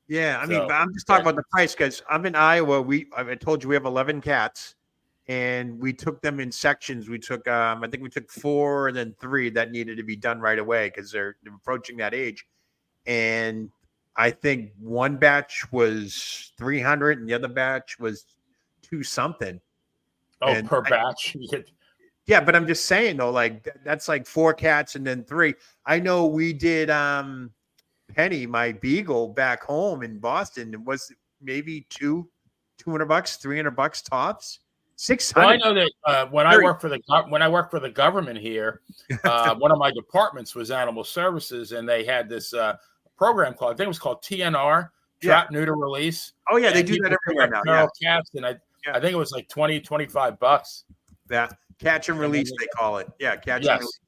Speaker 2: Yeah, I mean, but I'm just talking about the price because I'm in Iowa. I told you we have 11 cats, and we took them in sections. We took, I think we took 4 and then 3 that needed to be done right away because they're approaching that age. And I think one batch was 300 and the other batch was 2 something.
Speaker 3: Oh, per batch.
Speaker 2: Yeah, but I'm just saying though, like that's like 4 cats and then 3. I know we did Penny, my beagle back home in Boston. It was maybe $200, $300 tops. 600.
Speaker 3: Well, I know that when I worked for the government here, one of my departments was animal services, and they had this program called, I think it was called TNR, Trap Neuter Release.
Speaker 2: Oh yeah, they do that everywhere now.
Speaker 3: Feral cats, and I think it was like $25.
Speaker 2: Yeah, catch and release they call it. Yeah, catch and release.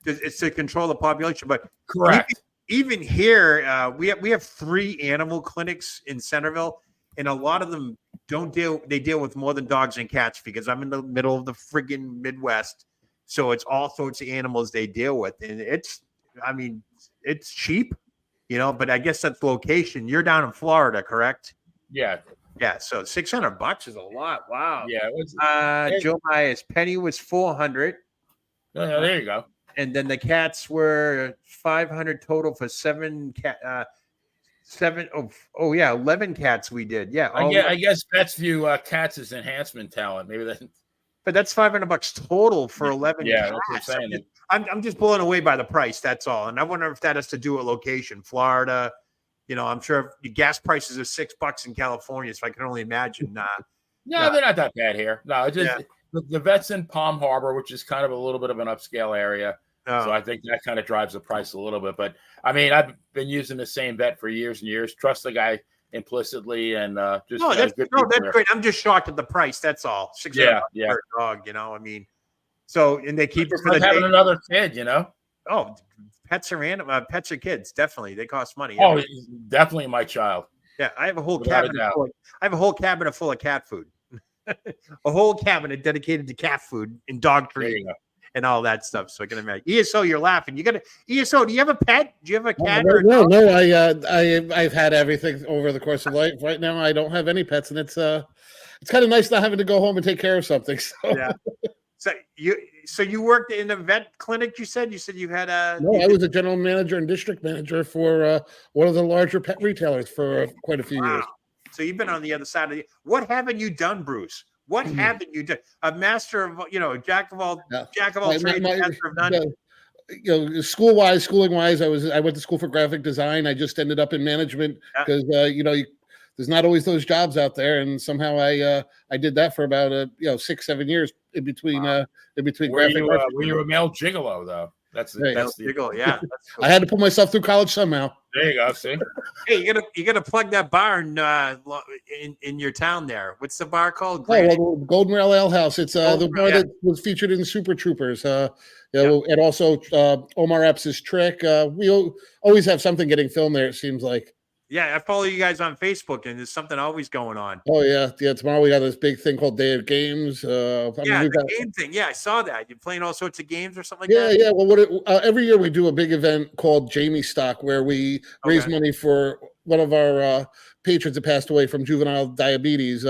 Speaker 2: It's to control the population, but
Speaker 3: correct.
Speaker 2: Even here, we have 3 animal clinics in Centerville, and a lot of them they deal with more than dogs and cats because I'm in the middle of the friggin' Midwest. So it's all sorts of animals they deal with. And it's cheap, but I guess that's location. You're down in Florida, correct?
Speaker 3: Yeah.
Speaker 2: Yeah. So $600 is a lot. Wow.
Speaker 3: Yeah.
Speaker 2: Joe Myers, Penny was 400.
Speaker 3: Yeah, there you go.
Speaker 2: And then the cats were 500 total for 11 cats we did. Yeah.
Speaker 3: I guess vets view cats as enhancement talent. Maybe that.
Speaker 2: But that's $500 total for 11 cats.
Speaker 3: That's what I'm saying.
Speaker 2: I'm just blown away by the price. That's all. And I wonder if that has to do with location. Florida, I'm sure the gas prices are $6 in California. So I can only imagine.
Speaker 3: No, they're not that bad here. No, it's just the vet's in Palm Harbor, which is kind of a little bit of an upscale area. So I think that kind of drives the price a little bit. But I mean, I've been using the same vet for years and years. Trust the guy implicitly, and that's
Speaker 2: great. I'm just shocked at the price. That's all. $600 per dog. I mean, so and they keep it for
Speaker 3: having another kid.
Speaker 2: Oh, pets are kids. Definitely, they cost money.
Speaker 3: Oh, definitely my child.
Speaker 2: Yeah, I have a whole cabinet full of cat food. A whole cabinet dedicated to cat food and dog treats and all that stuff. So I can imagine. ESO, you're laughing. ESO, do you have a pet? Do you have a cat?
Speaker 5: No. I've had everything over the course of life. Right now, I don't have any pets, and it's kind of nice not having to go home and take care of something. So.
Speaker 2: Yeah. So you worked in a vet clinic? You said you had a.
Speaker 5: No, I was a general manager and district manager for one of the larger pet retailers for quite a few years.
Speaker 2: So you've been on the other side of what haven't you done, Bruce? What haven't you done? A master of, jack of all trades, master of none.
Speaker 5: Schooling wise, I went to school for graphic design. I just ended up in management because there's not always those jobs out there, and somehow I did that for about 6-7 years in between.
Speaker 3: Were you a male gigolo though? That's the
Speaker 2: gigolo. Yeah,
Speaker 5: cool. I had to put myself through college somehow.
Speaker 3: There you go. See,
Speaker 2: hey, you gotta plug that bar in your town there. What's the bar called?
Speaker 5: Golden Rail Ale House. It's the bar that was featured in Super Troopers. And also Omar Epps' Trick. We always have something getting filmed there. It seems like.
Speaker 2: Yeah, I follow you guys on Facebook, and there's something always going on.
Speaker 5: Oh yeah. Tomorrow we got this big thing called Day of Games.
Speaker 2: The game thing. Yeah, I saw that. You're playing all sorts of games or something like that.
Speaker 5: Yeah. Well, every year we do a big event called Jamie Stock, where we raise money for one of our patrons that passed away from juvenile diabetes.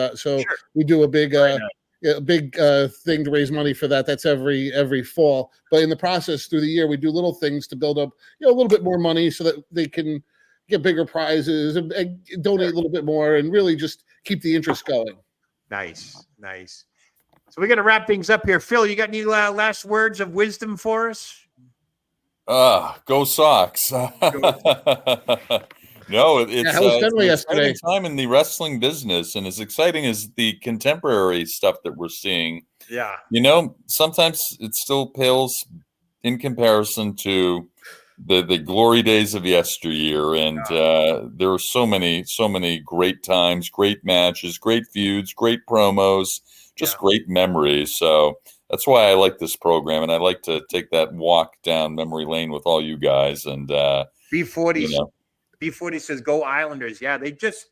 Speaker 5: We do a big. Thing to raise money for that. That's every fall. But in the process, through the year, we do little things to build up, a little bit more money so that they can get bigger prizes and donate a little bit more and really just keep the interest going.
Speaker 2: Nice. So we're going to wrap things up here. Phil, you got any last words of wisdom for us?
Speaker 4: Go Sox. No, it's an exciting time in the wrestling business, and as exciting as the contemporary stuff that we're seeing.
Speaker 2: Yeah.
Speaker 4: Sometimes it still pales in comparison to the glory days of yesteryear, and there are so many great times, great matches, great feuds, great promos, just great memories. So that's why I like this program, and I like to take that walk down memory lane with all you guys. And
Speaker 2: B40 B40 says go Islanders. Yeah, they just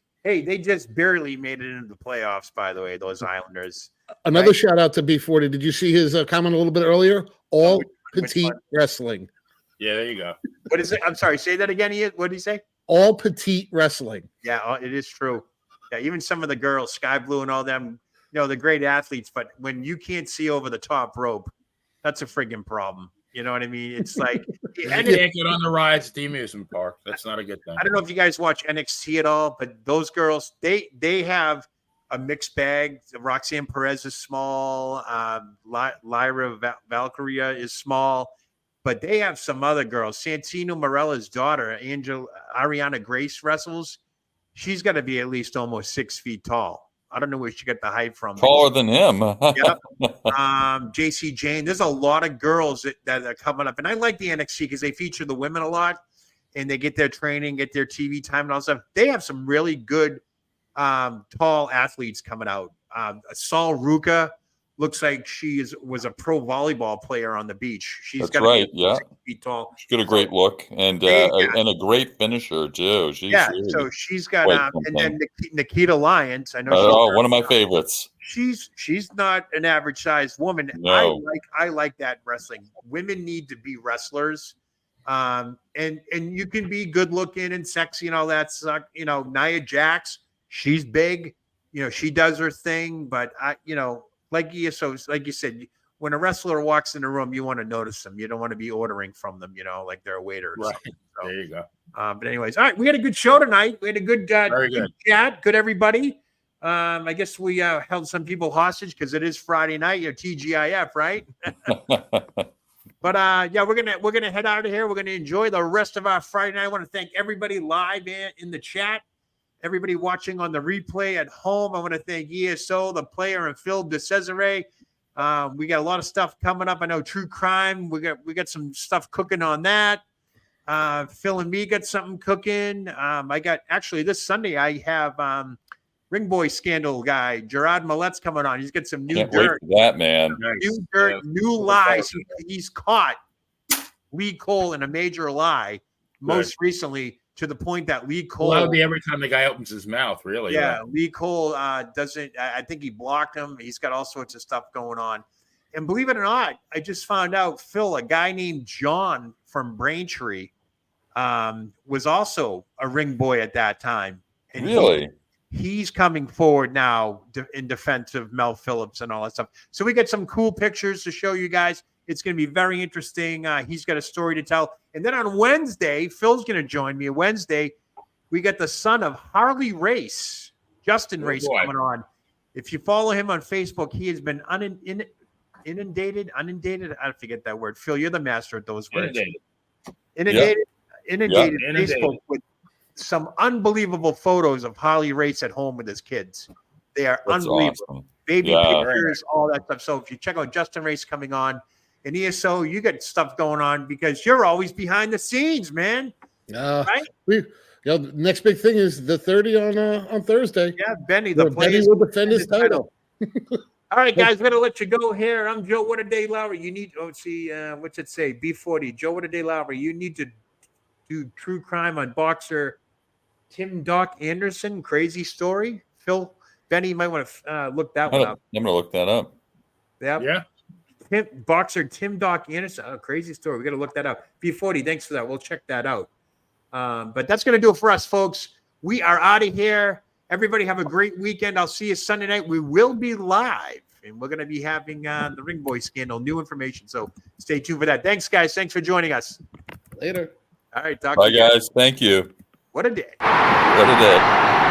Speaker 2: barely made it into the playoffs, by the way, those Islanders.
Speaker 5: Another shout out to B40. Did you see his comment a little bit earlier? All petite wrestling.
Speaker 3: Yeah, there you go.
Speaker 2: What is it? I'm sorry, say that again. What did he say?
Speaker 5: All petite wrestling.
Speaker 2: Yeah, it is true. Yeah, even some of the girls, Sky Blue and all them, they're great athletes, but when you can't see over the top rope, that's a friggin' problem. You know what I mean? It's like
Speaker 3: you can't get on the rides at the amusement park. That's not a good thing.
Speaker 2: I don't know if you guys watch NXT at all, but those girls, they have a mixed bag. Roxanne Perez is small. Lyra Valkyria is small, but they have some other girls. Santino Morella's daughter, Ariana Grace, wrestles. She's got to be at least almost 6 feet tall. I don't know where she got the height from.
Speaker 4: Taller than him.
Speaker 2: Yep. JC Jane. There's a lot of girls that are coming up. And I like the NXT because they feature the women a lot and they get their training, get their TV time and all that stuff. They have some really good tall athletes coming out. Saul Ruka looks like she was a pro volleyball player on the beach. She's got
Speaker 4: right. Yeah.
Speaker 2: 6 feet tall.
Speaker 4: She's got a great look and a great finisher too.
Speaker 2: So she's got and then Nikita Lyons. I know.
Speaker 4: One of my favorites.
Speaker 2: She's not an average sized woman.
Speaker 4: No.
Speaker 2: I like that wrestling. Women need to be wrestlers. And you can be good looking and sexy and all that. Nia Jax, she's big. She does her thing, but like you said, when a wrestler walks in the room, you want to notice them. You don't want to be ordering from them, like they're a waiter. Or something. So,
Speaker 3: there you go.
Speaker 2: But anyways, all right, we had a good show tonight. We had a good, good chat. Good everybody. I guess we held some people hostage because it is Friday night. You're TGIF, right? But we're gonna head out of here. We're gonna enjoy the rest of our Friday night. I want to thank everybody live in the chat. Everybody watching on the replay at home. I want to thank ESO, the player, and Phil DeCesare. We got a lot of stuff coming up. I know True Crime. We got some stuff cooking on that. Phil and me got something cooking. I got actually this Sunday. I have Ring Boy Scandal guy Gerard Millet's coming on. He's got some new dirt.
Speaker 4: Wait for that, man.
Speaker 2: New dirt, new lies. He's caught Lee Cole in a major lie. Most recently, to the point that Lee Cole.
Speaker 3: Well, that'll be every time the guy opens his mouth, really.
Speaker 2: Yeah, Lee Cole doesn't. I think he blocked him. He's got all sorts of stuff going on. And believe it or not, I just found out, Phil, a guy named John from Braintree was also a ring boy at that time. And
Speaker 4: really?
Speaker 2: He's coming forward now in defense of Mel Phillips and all that stuff. So we got some cool pictures to show you guys. It's going to be very interesting. He's got a story to tell. And then on Wednesday, Phil's going to join me. Wednesday, we got the son of Harley Race, Justin Race, coming on. If you follow him on Facebook, he has been inundated. I forget that word. Phil, you're the master at those words. Inundated Facebook with some unbelievable photos of Harley Race at home with his kids. They are unbelievable.
Speaker 4: Awesome.
Speaker 2: Baby pictures, all that stuff. So if you check out Justin Race coming on, and ESO, you got stuff going on because you're always behind the scenes, man. Right?
Speaker 5: The next big thing is the 30 on Thursday.
Speaker 2: Yeah, Benny,
Speaker 5: Benny will defend his title.
Speaker 2: All right, guys, we're gonna let you go here. I'm Joe What a Day Lowry. You need what's it say? B40. Joe What a Day Lowry. You need to do True Crime on boxer Tim Doc Anderson. Crazy story. Phil, Benny, you might want to look that one up.
Speaker 4: I'm gonna look that up.
Speaker 2: Yeah. Boxer Tim Doc Anderson. Oh, crazy story. We got to look that up. B40, thanks for that. We'll check that out. But that's going to do it for us, folks. We are out of here. Everybody have a great weekend. I'll see you Sunday night. We will be live, and we're going to be having the Ring Boy Scandal, new information. So stay tuned for that. Thanks, guys. Thanks for joining us.
Speaker 5: Later.
Speaker 2: All right.
Speaker 4: Bye, guys. Thank you.
Speaker 2: What a day.
Speaker 4: What a day.